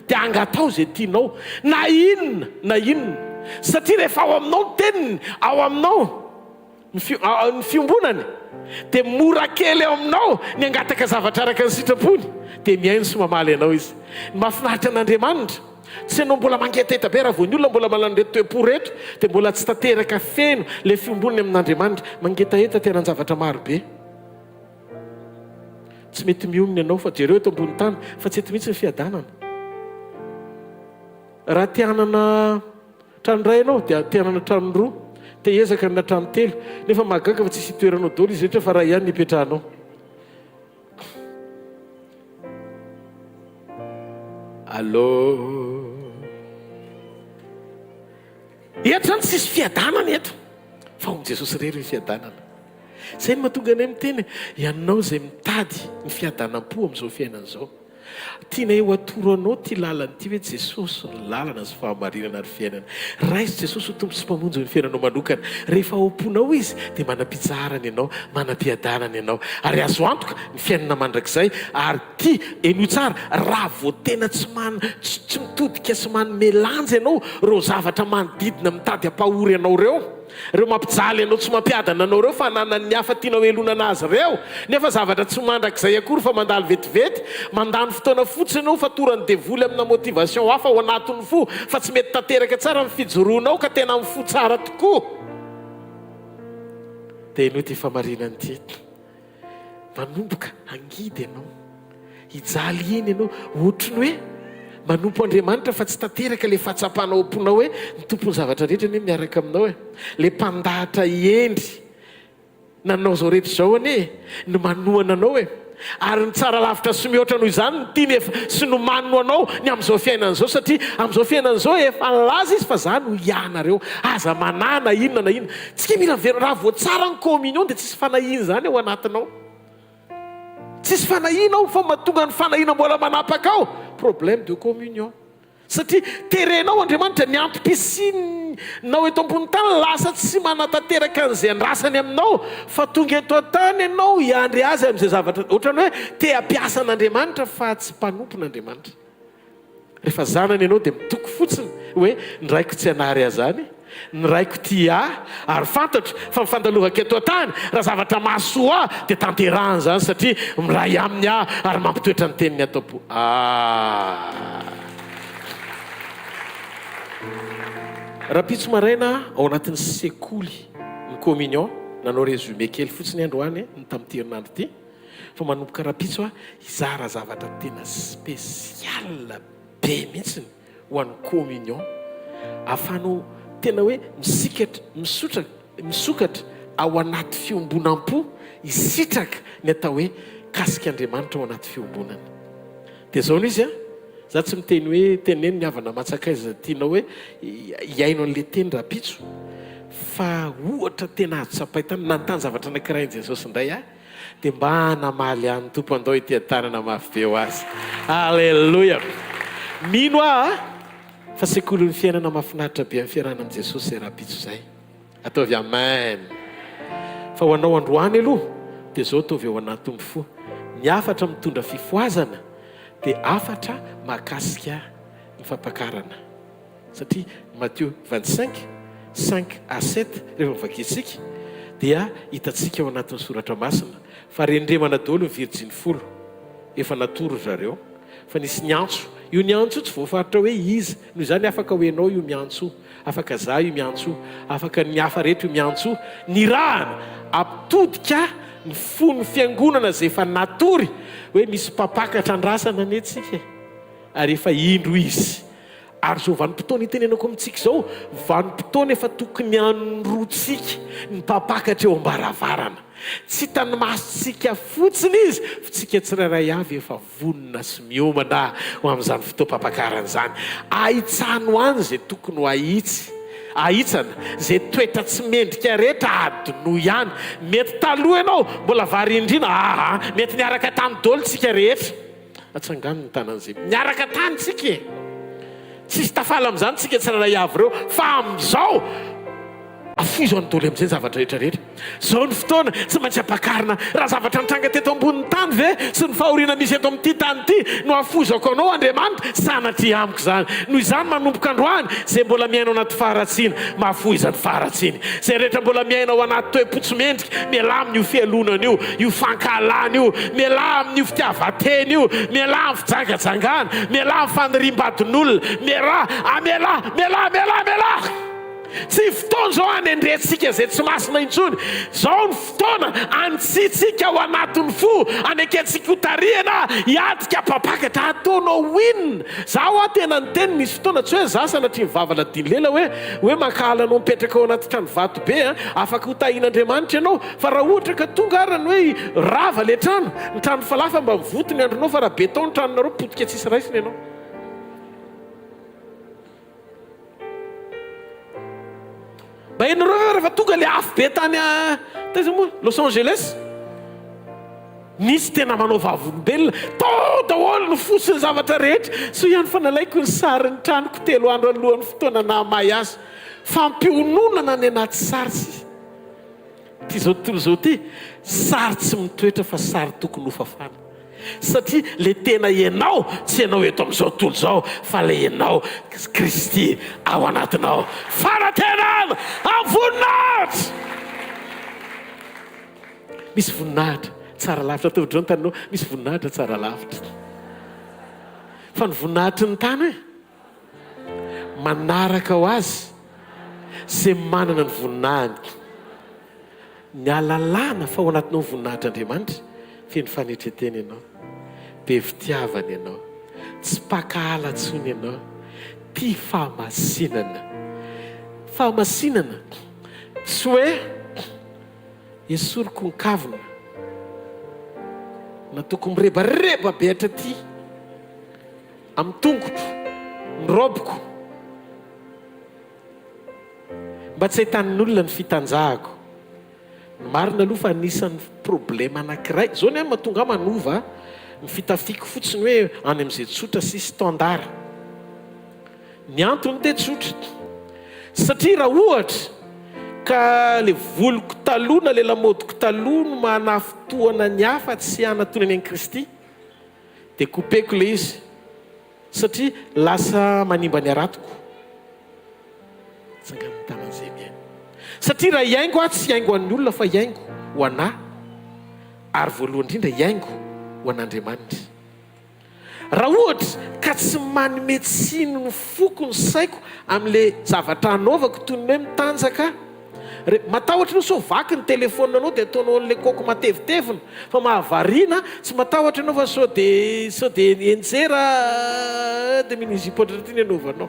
dia angatao zay tianao na inona satria rehefa ao aminao ny teniny ao aminao ny fiombonany dia mora kely ao aminao ny angataka zavatra araka ny sitrapony dia miaino sy mamaly anao izy. Mahafinaritra an'Andriamanitra tsy anao mbola mangetaheta be raha vo ny olona mbola manano reto toe-po reto dia mbola tsy tanteraka feno le fiombonany amin'Andriamanitra mangetaheta tena ny zavatra maro be. Tsy mety mionona ianao fa jereo eto ambony tany fa tsy eto mihitsy ny fiadanana. Raha tianana trano ray ianao dia tianana trano roa dia ezaka na trano telo nefa mahagaga fa tsisy toeranao daholo izy rehetra fa raha ihany nipetrahanao. Allô eto zany tsisy fiadanana eto fa ho Jesosy rery ny fiadanana. zay ny mahatonga any miteny ianao izay mitady ny fiadanam-po amin'izao fiainana izao. Tiana eo atoro anao ty lalana ity hoe Jesosy ny lalana sy fahamarinana ary fiainana. Raisy Jesosy ho tompo sy mpamonjy ny fiainanao manokana. Rehefa omponao izy dia manam-pitsarana ianao, manam-piadanana ianao. Ary azo antoka ny fiainana mandrakizay ary ty eno tsara raha vao tena tsy mitodika sy manome lanja ianao reo zavatra manodidina mitady hampahory ianao reo mampijaly ianao tsy mampiadana anao reo fa nanany hafa tianao elonana azy reo nefa zavatra tsy mandrakizay akory fa mandalo vetivety mandany fotoana fotsiny ianao fa torany devoly amina motivation hafa ao anatiny fo fa tsy mety tanteraka tsara amin'ny fijoroanao ka tena amin'ny fo tsara tokoa. Dia ianao ty famarinany ty manomboka angidy ianao hijaly iny ianao ohatriny hoe manompo Andriamanitra fa tsy tanteraka le fatsapanao amponao hoe ny tompony zavatra rehetra ny miaraka aminao le mpandahatra endry nanao zao rehetra zao anie no manoana anao ary ny tsara lavitra sy mihoatra noho izany ny tiany efa sy no manno anao ny amin'izao fiainana izao satria amin'izao fiainana izao efa laza izy fa za no ianareo aza manana inona na inona tsika mila very raha vao tsara ny communion dia tsisy fanahiny zany ao anatinao. Tsisy fanahinao fa mahatonga ny fanahina mbola manapaka ao problème de communion satria terenao Andriamanitra ny antom-pisinao eto ambony tany lasa tsy manatanteraka an'izay andrasany aminao fa tonga eto an-tany ianao hiandry azy amin'izay zavatra ohatrany hoe te hampiasa an'Andriamanitra fa tsy mpanompon'Andriamanitra. Rehefa zanany ianao dia mitoko fotsiny hoe ny raiko tsy hanary azany ny raiko ty ary fantatro fa mifandalovaka eto an-tany raha zavatra mahasoa dia tanterahany zany satria miray aminy ary mampitoetra ny teniny atao-po. Raha pitso maraina ao anatin'ny sekoly ny communion nanao résumé kely fotsiny androany ny tamin'ity herinandro ity fa manomboka raha pitso izara zavatra tena spécial be mihitsiny ho an'ny communion afanao tena hoe misokatra ao anaty fiombonam-po isitraka ny atao hoe kasika Andriamanitra ao anaty fiombonana. Dia zao no izy za tsy miteny hoe teneny ny havana matsakaiza tianao hoe hiaino an'le teny raha pitso fa ohatra tena azo tsapaitany nantany zavatra anakirainy Jesosy indray dia mba hanamaly any tompo andao ity tanana mafy be ho azy. Alleluia. Mino fa sekoly ny fiainana mahafinaritra be amin'ny fiarahana amin'i Jesosy izay raha pitso izay. Ataovy amen. Fa ho anao androany aloha dia zao ataovy ao anatiny fo ny afatra mitondra fifoazana dia afatra mahakasika ny fampakarana satria Matthieu 25:5-7 rehefa mivakitsika dia hitantsika ao anatin'ny soratra masina fa rendremana daholo ny virjiny folo efa natoro zareo fa nisy ny antso io ny antso tsy voafaritra hoe izy noho izany afaka hoenao io miantso afaka za io miantso afaka ny hafa rehetra io miantso ny rahana ampitodika ny fony fiangonana zay efa natory hoe misy mpapakatra andrasana anetsika ary efa indro izy ary zao vanim-potoana itenenako amintsika zao vanim-potoana efa tokony anorotsika ny mpapakatra eo ambaravarana tsy tany masotsika fotsiny izy fa tsika tsirairay avy efa vonona sy miomana ho amin'izany fotoam-pampakarana zany ahitsano any zay tokony ho ahitsana zay toetra tsy mendrika rehetra adino ihany mety taloha ianao mbola varindrina mety niaraka tany dolo tsika rehetra atsangano ny tanan'izay niaraka tany tsika tsisy tafala amin'izany tsika tsirairay avy reo fa amin'izao afizo any dolo amin'izay zavatra rehetrarehetra zao ny fotoana tsy maintsy ampakarina raha zavatra nitranga teto ambonin'ny tany ve sy ny fahoriana misy eto amin'ity tany ity no afozako anao Andriamanitra sanatry amiko zany noho izany manomboka androany zay mbola miainao anaty faharatsiana mahafoizany faharatsiany zay rehetra mbola miainao anaty toe-potsomendrika miala amin'io fialonana io fankalana io miala amin'io fitiavateny io miala amin'ny fijangajangana miala amin'ny faniriam-badin'olona miala tsy fotoana zao anendrentsika zay tsy masina intsony zao ny fotoana antsitsika ao anatiny fo anekentsika hotariana hiadika mpapakatra ataonao inona zaho tena ny teny nisy fotoana tsy hoe za sanatria mivavana diny lela hoe makahalanao mipetraka ao anaty trano vato be afaka hotahin'Andriamanitra ianao fa raha ohatra ka tonga arany hoe rava le trano ny trano falafa mba mivotony andronao fa raha beton ny tranonareo potika tsisy raisiny ianao mba enareo rehefa tonga le afo be tany taiza moa Los Angeles nisy tena manao vavolombelona tao daholo ny fosiny zavatra rehetra so ihany fanalaiko ny sariny tranoko 3 andro alohan'ny fotoana namay azy fampiononana ny anaty sary ty zao tontolo zao ty sary tsy mitoetra fa sary tokony hofafana satria le tena ianao tsy ianao eto amin'izao tontolo zao fa le ianao Kristy ao anatinao fanatenana amin'ny voninahitra misy voninahitra tsara lavitra ataovy ny taninao misy voninahitra tsara lavitra fa ny voninahitry ny tany manaraka ho azy zay manana ny voninahiny ny alalàna fa ao anatinao ny voninahitr'Andriamanitra feno fanetreteny ianao be fitiavana ianao tsy pakahala ntsony ianao tia fahamasinana tsy hoe esoriko ny kavina na toko mirebareba be hatraty amin'ny tongotro ny roboko mba tsy ahitanin'olona ny fitanjahako marina aloha fa anisan'ny problema anankiray zao ny mahatonga manova ny fitafiako fotsiny hoe any amin'izay tsotra sy standard ny antony dia tsotra satria raha ohatra ka le voloko taloha na le lamodiko taloha no manafotoana ny hafa tsy anatonany an'i Kristy dia kopeko le izy satria lasa manimba ny aratiko sangan'ny taman'izay miaina satria raha iaingo tsy iaingo an'ny olona fa iaingo ho anahy ary voalohany indrindra iaingo ho an'Andriamanitra raha ohatra ka tsy manome tsiny ny foko ny saiko amin'le zavatra anaovako toy ny hoe mitanjaka matahotra anao so vaky ny telefôna anao dia ataonao an'le koko matevitevina fa mahavariana tsy matahotra anao fa sao dia enjera dia minizipotra ty ny anaovanao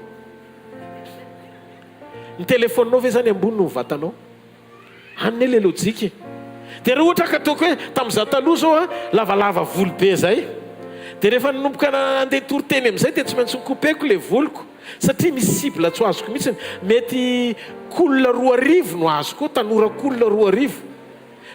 ny telefôninao ve zany ambony no vatanao anne le lojika dia raha ohatra ka ataoko hoe tamin'iza taloha zao lavalava volo be zay dia rehefa nanomboka andeha toriteny amin'izay dia tsy maintsy nikopeko le voloko satria misy cible tsy azoko mihitsy mety kolona 2 no azoko tanora kolona 2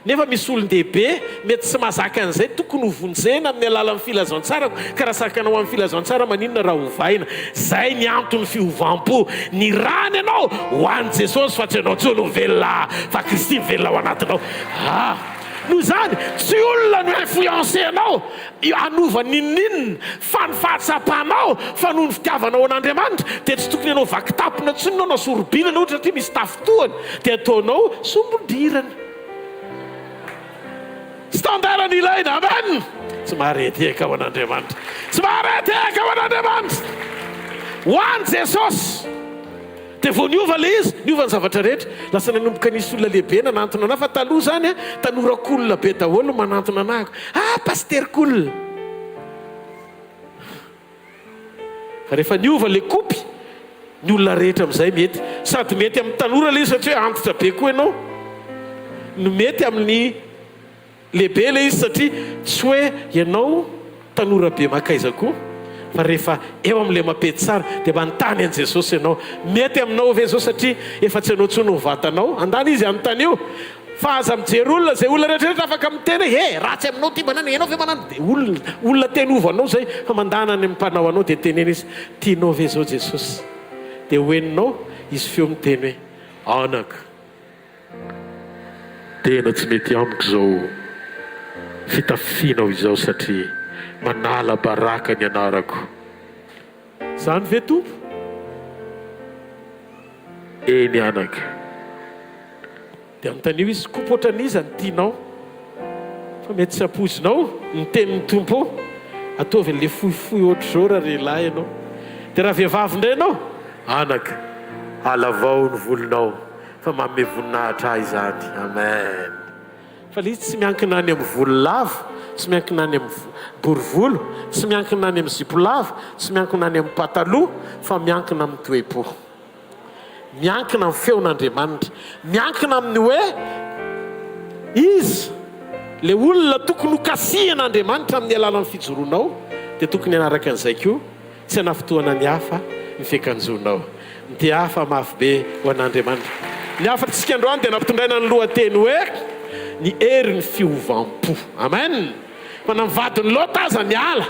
nefa misy olon-dehibe mety tsy mahazaka an'izay tokony hovonjena amin'ny alalan'ny filazantsarako ka raha sakanao amin'ny filazantsara maninona raha hovaina zay ny antony fiovam-po ny rany ianao ho an'i Jesosy fa tsy ianao tsy olovelona fa Kristy mivelona ao anatinao noho izany tsy olona no influencé anao anova ninninina fa ny fahatsapanao fa noho ny fitiavanao an'Andriamanitra dia tsy tokony ianao vakitapona tsy nao nasorobinana ohatra satria misy tafitohany dia ataonao sombondirana standardany ilaina amen tsy mahareteka ao an'Andriamanitra tsy mahareteka ao an'Andriamanitra ho an'i Jesosy dia vao niova le izy niova ny zavatra rehetra lasa nanomboka nisy olona lehibe nanantona anahy fa taloha zany tanorakolona be daholo manantona anahako pasterkolona fa rehefa niova le kopy ny olona rehetra amin'izay mety sady mety amin'ny tanora le izy satria antitra be koa ianao no mety amin'ny lehibe le izy satria tsy hoe ianao tanora be makaiza koa fa rehefa eo amin'le mapety tsara dia mba nitany an'i Jesosy ianao mety aminao ave zao satria efa tsy anao tsony ho vatanao andany izy anontany io fa aza mijery olona zay olona rehetrarehetra afaka miteny ratsy aminao ty manana ianao ve manana dia olona teny ovanao zay fa mandana ny mpanao anao dia tenena izy tianao ave zao Jesosy dia hoeninao izy feo miteny hoe anaka tena tsy mety amiko zao fitafianao izao satria manala baraka ny anarako zany ve tompo eny anaka dia amin'tanio izy kopoatran'iza ny tianao fa mety tsy apozinao ny tenin'ny tompo ataovy le fohifohy ohatra zao raha relahy ianao dia raha vehivavy indray ianao anaka alavao ny volonao fa manome voninahitra izany amen fa le izy tsy miankina any amin'ny volo lava tsy miankina any amin'ny borivolo tsy miankina any amin'ny zipo lava tsy miankina any amin'ny pataloha fa miankina amin'ny toe-po miankina amin'ny feon'Andriamanitra miankina amin'ny hoe izy le olona tokony hokasihan'Andriamanitra amin'ny alalan'ny fijoroanao dia tokony hanaraka an'izay koa tsy hanafotoana ny hafa ny fiakanjonao ny dia hafa mafy be ho an'Andriamanitra ny afatsika androany dia nampitondraina ny lohateny hoe ny herin'ny fiovam-po. Amen. fa namivadiny lota aza ny ala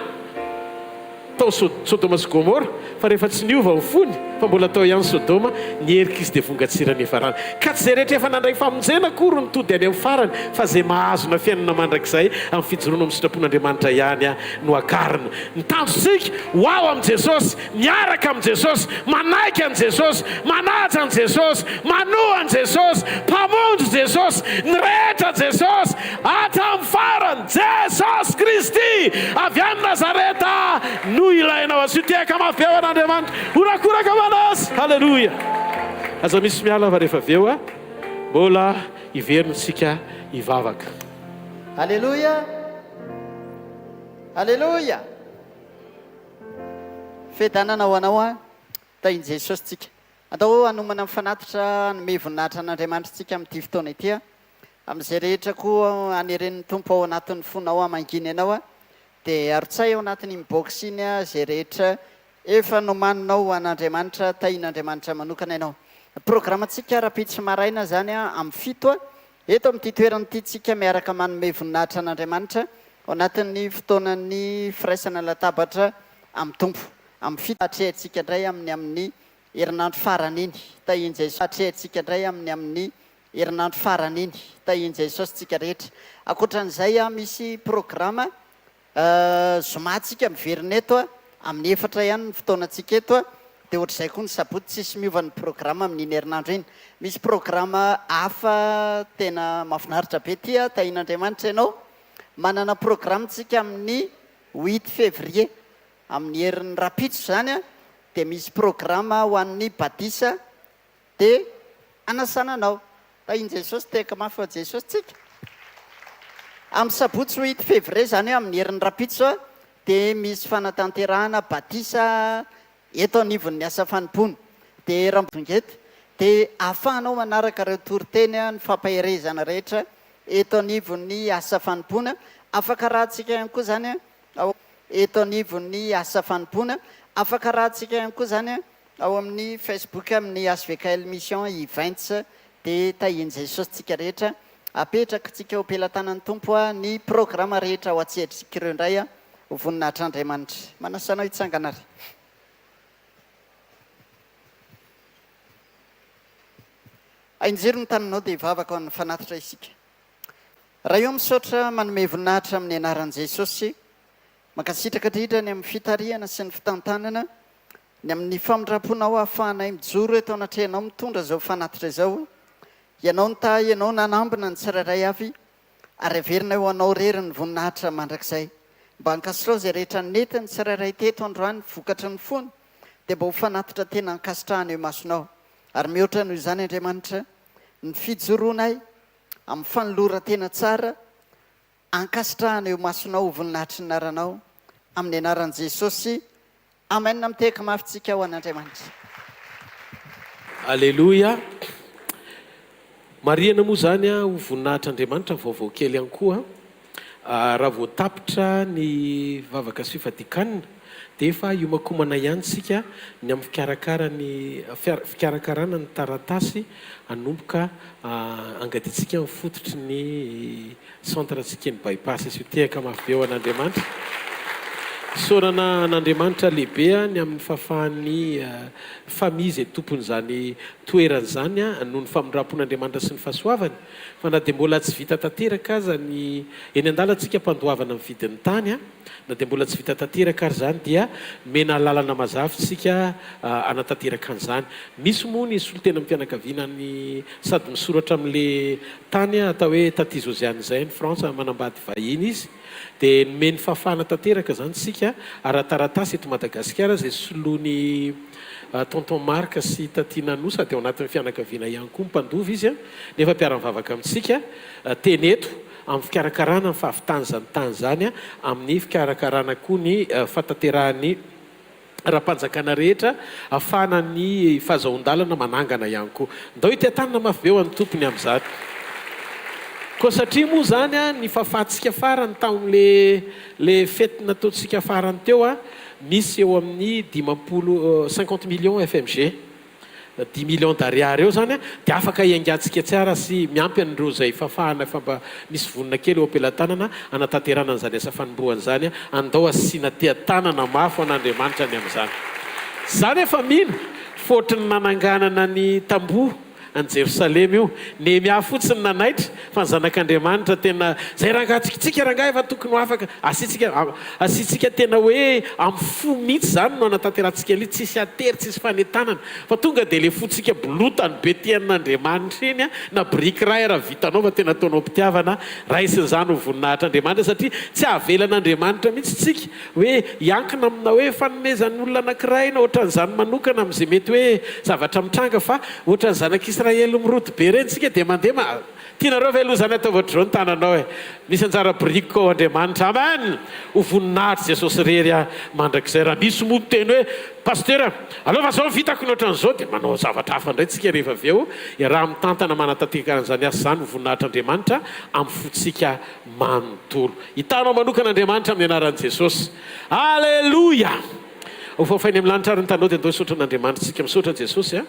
tao Sodoma sy Gomora, fa rehefa tsy niova ny fony fa mbola tao ihany Sodoma, ny herika izy dia vongatsirany efarana. Ka tsy zay rehetra efa nandray famonjena akory nitody any amin'ny farany, fa zay mahazona fiainana mandrakizay amin'ny fijoroana amin'ny sitrapon'Andriamanitra ihany no akarina. Ny tanjonsika ho ao amin'i Jesosy, miaraka amin'i Jesosy, manaiky an'i Jesosy, manaja an'i Jesosy, manoha an'i Jesosy, mpamondro Jesosy, ny rehetra Jesosy, hatramin'ny farany Jesosy Kristy avy any Nazareta no ilainao azy. Tiaka mafy eo an'Andriamanitra, horakoraka manazy. Halleluja. Aza misy miala fa rehefa avy eo mbola iverintsika hivavaka. Halleluja. Halleluja. Fedanana ho anao tain'i Jesosy tsika. Atao hanomana mifanatitra hanome voninahitra an'Andriamanitra tsika amin'ity fotoana ity amin'izay rehetra koa aniren'ny tompo ao anatin'ny fonao manginy ianao dia arotsay ao anatin'ny mibox iny zay rehetra efa nomaninao an'Andriamanitra, tain'Andriamanitra manokana ianao. Programantsika rapitsy maraina zany amin'ny 7 eto amin'ity toeranyity tsika miaraka manome voninahitra an'Andriamanitra ao anatin'ny fotoanan'ny firaisana latabatra amin'ny tompo. Amin'ny 7 atrehantsika indray amin'ny herinandro farany iny tain'i Jesosy. Atrehantsika indray amin'ny herinandro farany iny tain'i Jesosy tsika rehetra. Akoatran'izay misy programa Zoma tsika miverina eto amin'ny 4 ihany ny fotoanantsika eto dia ohatr'izay koa ny sabotsy tsisy miova ny programa amin'iny herinandro iny. Misy programa hafa tena mahafinaritra be ty tain'Andriamanitra ianao. Manana programa tsika amin'ny 8 février amin'ny herin'ny rapitso zany dia misy programa ho an'ny batisa dia anasananao. Tain'i Jesosy teka mafy fa Jesosy tsika. Amin'ny sabotsy 8 février zany amin'ny herin'ny rapitso dia misy fanatanterahana batisa eto anivon'ny asa fanompona dia rambongety dia ahafahanao manaraka ireo toriteny ny fampaherezana rehetra eto anivon'ny asa fanompona. Afaka rahantsika ihany koa zany eto anivon'ny asa fanompona. Afaka rahantsika ihany koa zany ao amin'ny Facebook amin'ny hvkl-mission events dia tain'i Jesosy tsika rehetra. Apetraka tsika ho pelantanan'ny tompo ny programa rehetra ho atsehitsika ireo indray ho voninahitr'Andriamanitra. Manasanao hitsangana ary. Ainjiro ny taninao dia hivavaka amin'ny fanatitra isika. Raha eo misaotra manome voninahitra amin'ny anaran'i Jesosy, mankasitraka indrindra ny amin'ny fitariana sy ny fitantanana, ny amin'ny famindram-ponao ahafahanay mijoro eto anatrehanao mitondra zao fanatitra izao. Ianao ny ta ianao nanambina ny tsirairay avy ary averina eo anao rery ny voninahitra mandrakizay. Mba hankasitrao izay rehetra nety ny tsirairay teto androany vokatra ny fony dia mba ho fanatitra tena hankasitrahana eo masonao. Ary mihoatra noho izany Andriamanitra, ny fijoroanay amin'ny fanolora tena tsara hankasitrahana eo masonao ho voninahitry ny naranao amin'ny anaran'i Jesosy. Amen. Miteka mafitsika ho an'Andriamanitra. Alleluja. Mariana moa zany ho voninahitr'Andriamanitra vaovao kely ihany koa. Raha voatapitra ny vavaka sy fifadikanina dia efa iomakomana ihany sika ny amin'ny fikarakarana ny taratasy hanomboka angaditsika ny fototry ny centratsika ny bypass. Izy tehaka mafy eo an'Andriamanitra. Saorana an'Andriamanitra lehibe ny amin'ny fahafahan'ny famille izay tompon'izany toerana zany noho ny famindram-pon'Andriamanitra sy ny fahasoavany. Fa na dia mbola tsy vita tanteraka aza ny eny an-dalantsika mpandoavana amin'ny vidin'ny tany na dia mbola tsy vita tanteraka ary zany dia mena lalana mazavitsika anatanteraka an'izany. Misy moa ny solotena mpianakaviana ny sady misoratra amin'le tany atao hoe taty Josiane zay ny France manambady vahiny izy dia nomeny fahafahana tanteraka zany sika ara-taratasy eto Madagasikara zay soloany tonton Marc sy tatiana Nosa dia ao anatin'ny fianakaviana ihany koa mpandova izy nefa mpiara-mivavaka amintsika teneto amin'ny fikarakarana ny fahavitany zany tany zany amin'ny fikarakarana koa ny fatanterahany raha-panjakana rehetra ahafahana ny fahazahon-dalana manangana ihany koa. Ndao itiatanana mafy be ho an'ny tompony amin'izany. Koa satria moa zany ny fahafahantsika farany tamin'le fety nataontsika farany teo misy eo amin'ny 50 millions FMG 10 millions d'ariary eo zany a dia afaka iangatsika tsara sy miampy an'ireo zay fafahana fa mba misy vonina kely eo ampelantanana anatanterana an'izany asa fanombohana zany a andao asiana tea-tanana mafo an'Andriamanitra ny amin'izany zany efa mino fôtriny nananganana ny tamboho an Jerosalema io Nehemia fotsiny nanaitra fa ny zanak'Andriamanitra tena zay rangatsika rangahy efa tokony ho afaka asitsika tena hoe amin'ny fo mihitsy zany no anatanterantsika ali tsisy atery tsisy fanentanana fa tonga dia le fotsika bolotany be tian'Andriamanitra iny a na briky ray raha vitanao fa tena ataonao mpitiavana raisiny zany ho voninahitr'Andriamanitra satria tsy avelan'Andriamanitra mihitsy tsika hoe hiankina amina hoe fanomezan'olona anankiray na ohatran'izany manokana amin'izay mety hoe zavatra mitranga fa ohatran'ny zanak'Israely miroty be reny tsika dia mandeha tianareo ve aloha zany ataovatra zao ny tananao e misy anjara briky ao Andriamanitra amen ho voninahitra Jesosy rery a mandrakizay raha misy moa teny hoe pasteur aloha fa zao vitako ny ohatran'izao dia manao zavatra hafa indray tsika rehefa avy eo raha mitantana manatatekan'izany asa zany ho voninahitran'Andriamanitra amin'ny fotsika manontolo hitanao manokana Andriamanitra amin'ny anaran'i Jesosy alleluia ho fafainy amin'ny lanitra ary ny tanao dia andao hisaotra an'Andriamanitra tsika misaotra Jesosy a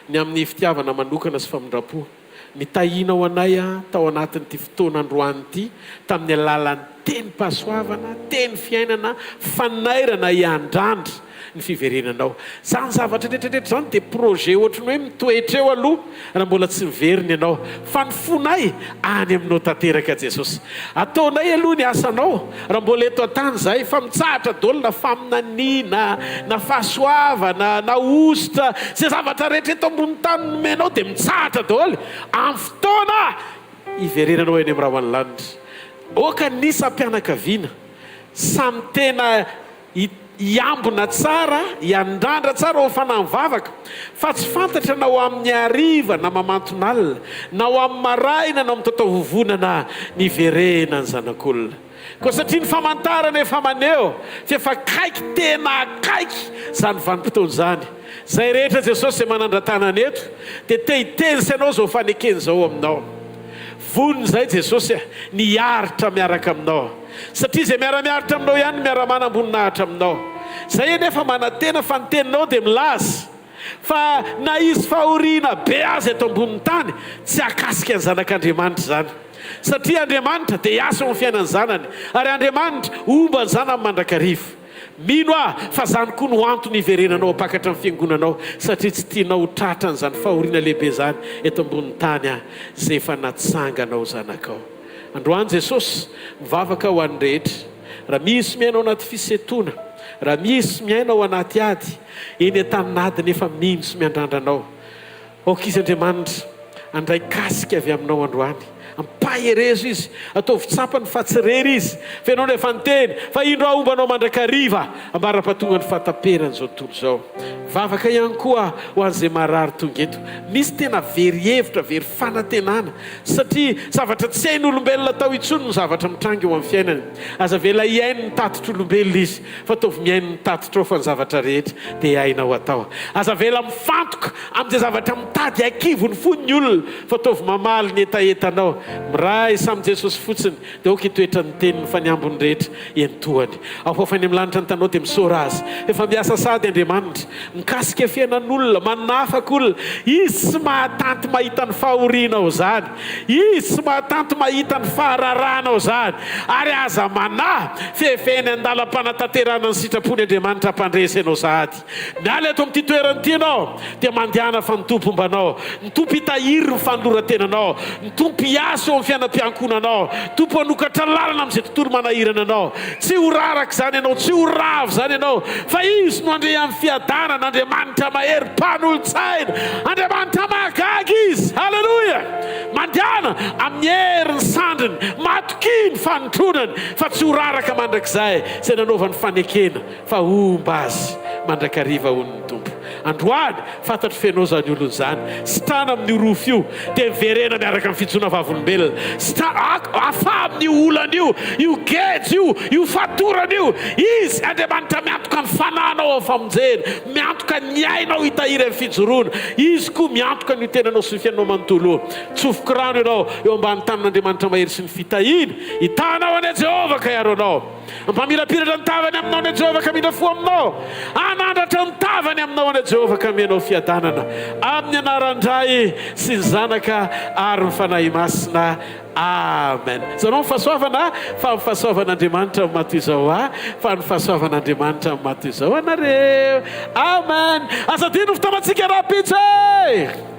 ny amin'ny fitiavana manokana sy famindrapo nitahinao anay a tao anatin'ity fotoana androany ity tamin'ny alalan'ny teny pasoavana teny fiainana fanairana iandrandra ny fiverenanao zany zavatra rehetrarehetra zany dia projet ohatrany hoe mitoetra eo aloha raha mbola tsy miveriny ianao fa ny fonay any aminao tanteraka Jesosy ataonay aloha ny asanao raha mbola eto an-tany zahay fa mitsahatra daholo na faminaniana na fahasoavana na ositra zay zavatra rehetra eto ambony tany nomenao dia mitsahatra daholo amin'ny fotoana iverenanao eny amin'ny raha hoany lanitra oka nisy ampianakaviana samy tena iambona tsara iandrandra tsara ho fanamivavaka fa tsy fantatra na ho amin'ny ariva na mamantonalina na ho amin'ny maraina na mitotao vovonana ny verenany zanak'olona koa satria ny famantarana efa maneo fa efa kaiky tena akaiky zany vanim-potoana zany zay rehetra Jesosy zay manandra-tanana eto dia te hitensy ianao zao fanekeny zao aminao voniny zay Jesosy niaritra miaraka aminao satria zay miara-miaritra aminao ihany miara-manam-boninahitra aminao zay nefa manantena fa ny teninao dia milaza fa na izy fahoriana be azy eto amboniny tany tsy akasika ny zanak'Andriamanitra zany satria Andriamanitra dia hiasa amin'ny fiainany zanany ary Andriamanitra omba ny zana amin'ny mandrakariva mino fa zany koa no antony iverenanao apakatra amin'ny fiangonanao satria tsy tianao ho tratra n'izany fahoriana lehibe zany eto amboniny tany zay efa natsanganao zanakao androany Jesosy mivavaka ho an'ny rehetra raha misy miainao anaty fisetona raha misy miainao anaty ady eny an-taninady nefa mino sy miandrandranao izy Andriamanitra andray kasika avy aminao androany ampaherezo izy ataovy tsapany fa tsy rery izy fa ianao nefa nyteny fa indro aombanao mandrakariva ambara-patonga ny fahataperany zao tontolo zao vavaka ihany koa ho an'izay marary tonga eto misy tena very hevitra very fanantenana satria zavatra tsy hain'olombelona atao intsony no zavatra mitranga eo amin'ny fiainany aza vela hiainy ny tatotr'olombelona izy fa ataovy miainy ny tatotra ao fa ny zavatra rehetra dia hainao atao aza vela mifantoka amin'izay zavatra mitady akivony fony olona fa ataovy mamaly ny etaetanao miray samy Jesosy fotsiny dia oka hitoetra ny teniny fa ny ambony rehetra entohany afofany amin'ny lanitra ny tanao dia misaora azy efa miasa sady Andriamanitra mikasika fiainan'olona manafaka olona izy tsy mahatanty mahita ny fahorianao zany izy tsy mahatanty mahita ny fahararanao zany ary aza manahy fefeny andalam-panatanterana ny sitrapony Andriamanitra ampandresy ianao sahady miala eto amin'ity toerany ity ianao dia mandehana fa nitompo mbanao nitompo hitahiry ny fanoloran-tenanao nitompo hiasa eo amin'ny fiainam-piankonanao tompo hanokatra lalana amin'izay tontolo manahirana anao tsy ho raraka zany ianao tsy ho ravo zany ianao fa izy no andre amin'ny fiadanana Andriamanitra mahery mpanolo-tsaina Andriamanitra mahagaga izy halleluia mandehana amin'ny heriny sandriny matokiny fanotronany fa tsy ho raraka mandrakizay zay nanaovany fanekena fa omba azy mandrakariva hono ny tompo androany fantatro fenao zany olony zany sitrana amin'ny rofo io dia miverena miaraka amin'ny fijona vavolombelona afa amin'ny olana io gejo io fatorana io izy Andriamanitra miantoka ny fananao amin'ny famonjena miantoka ny ainao hitahiry amin'ny fijoroana izy koa miantoka ny tenanao sy ny fiainanao manontolo tsofoko rano ianao eo ambany tanin'Andriamanitra mahery sy ny fitahiny hitanao any Jehova ka iaro anao ampamilapiratra ny tavany aminao any Jehova ka mila fo aminao anandratra ny tavany aminao any jehovah ka mianao fiadanana amin'ny anarandray sy ny zanaka ary ny fanahy masina amen. Zanao fahasoavana fa ny fahasoavan'Andriamanitra amin'ny maty izao fa ny fahasoavan'Andriamanitra amin'ny maty izao anareo amen. Azadino fotoanantsika rapitra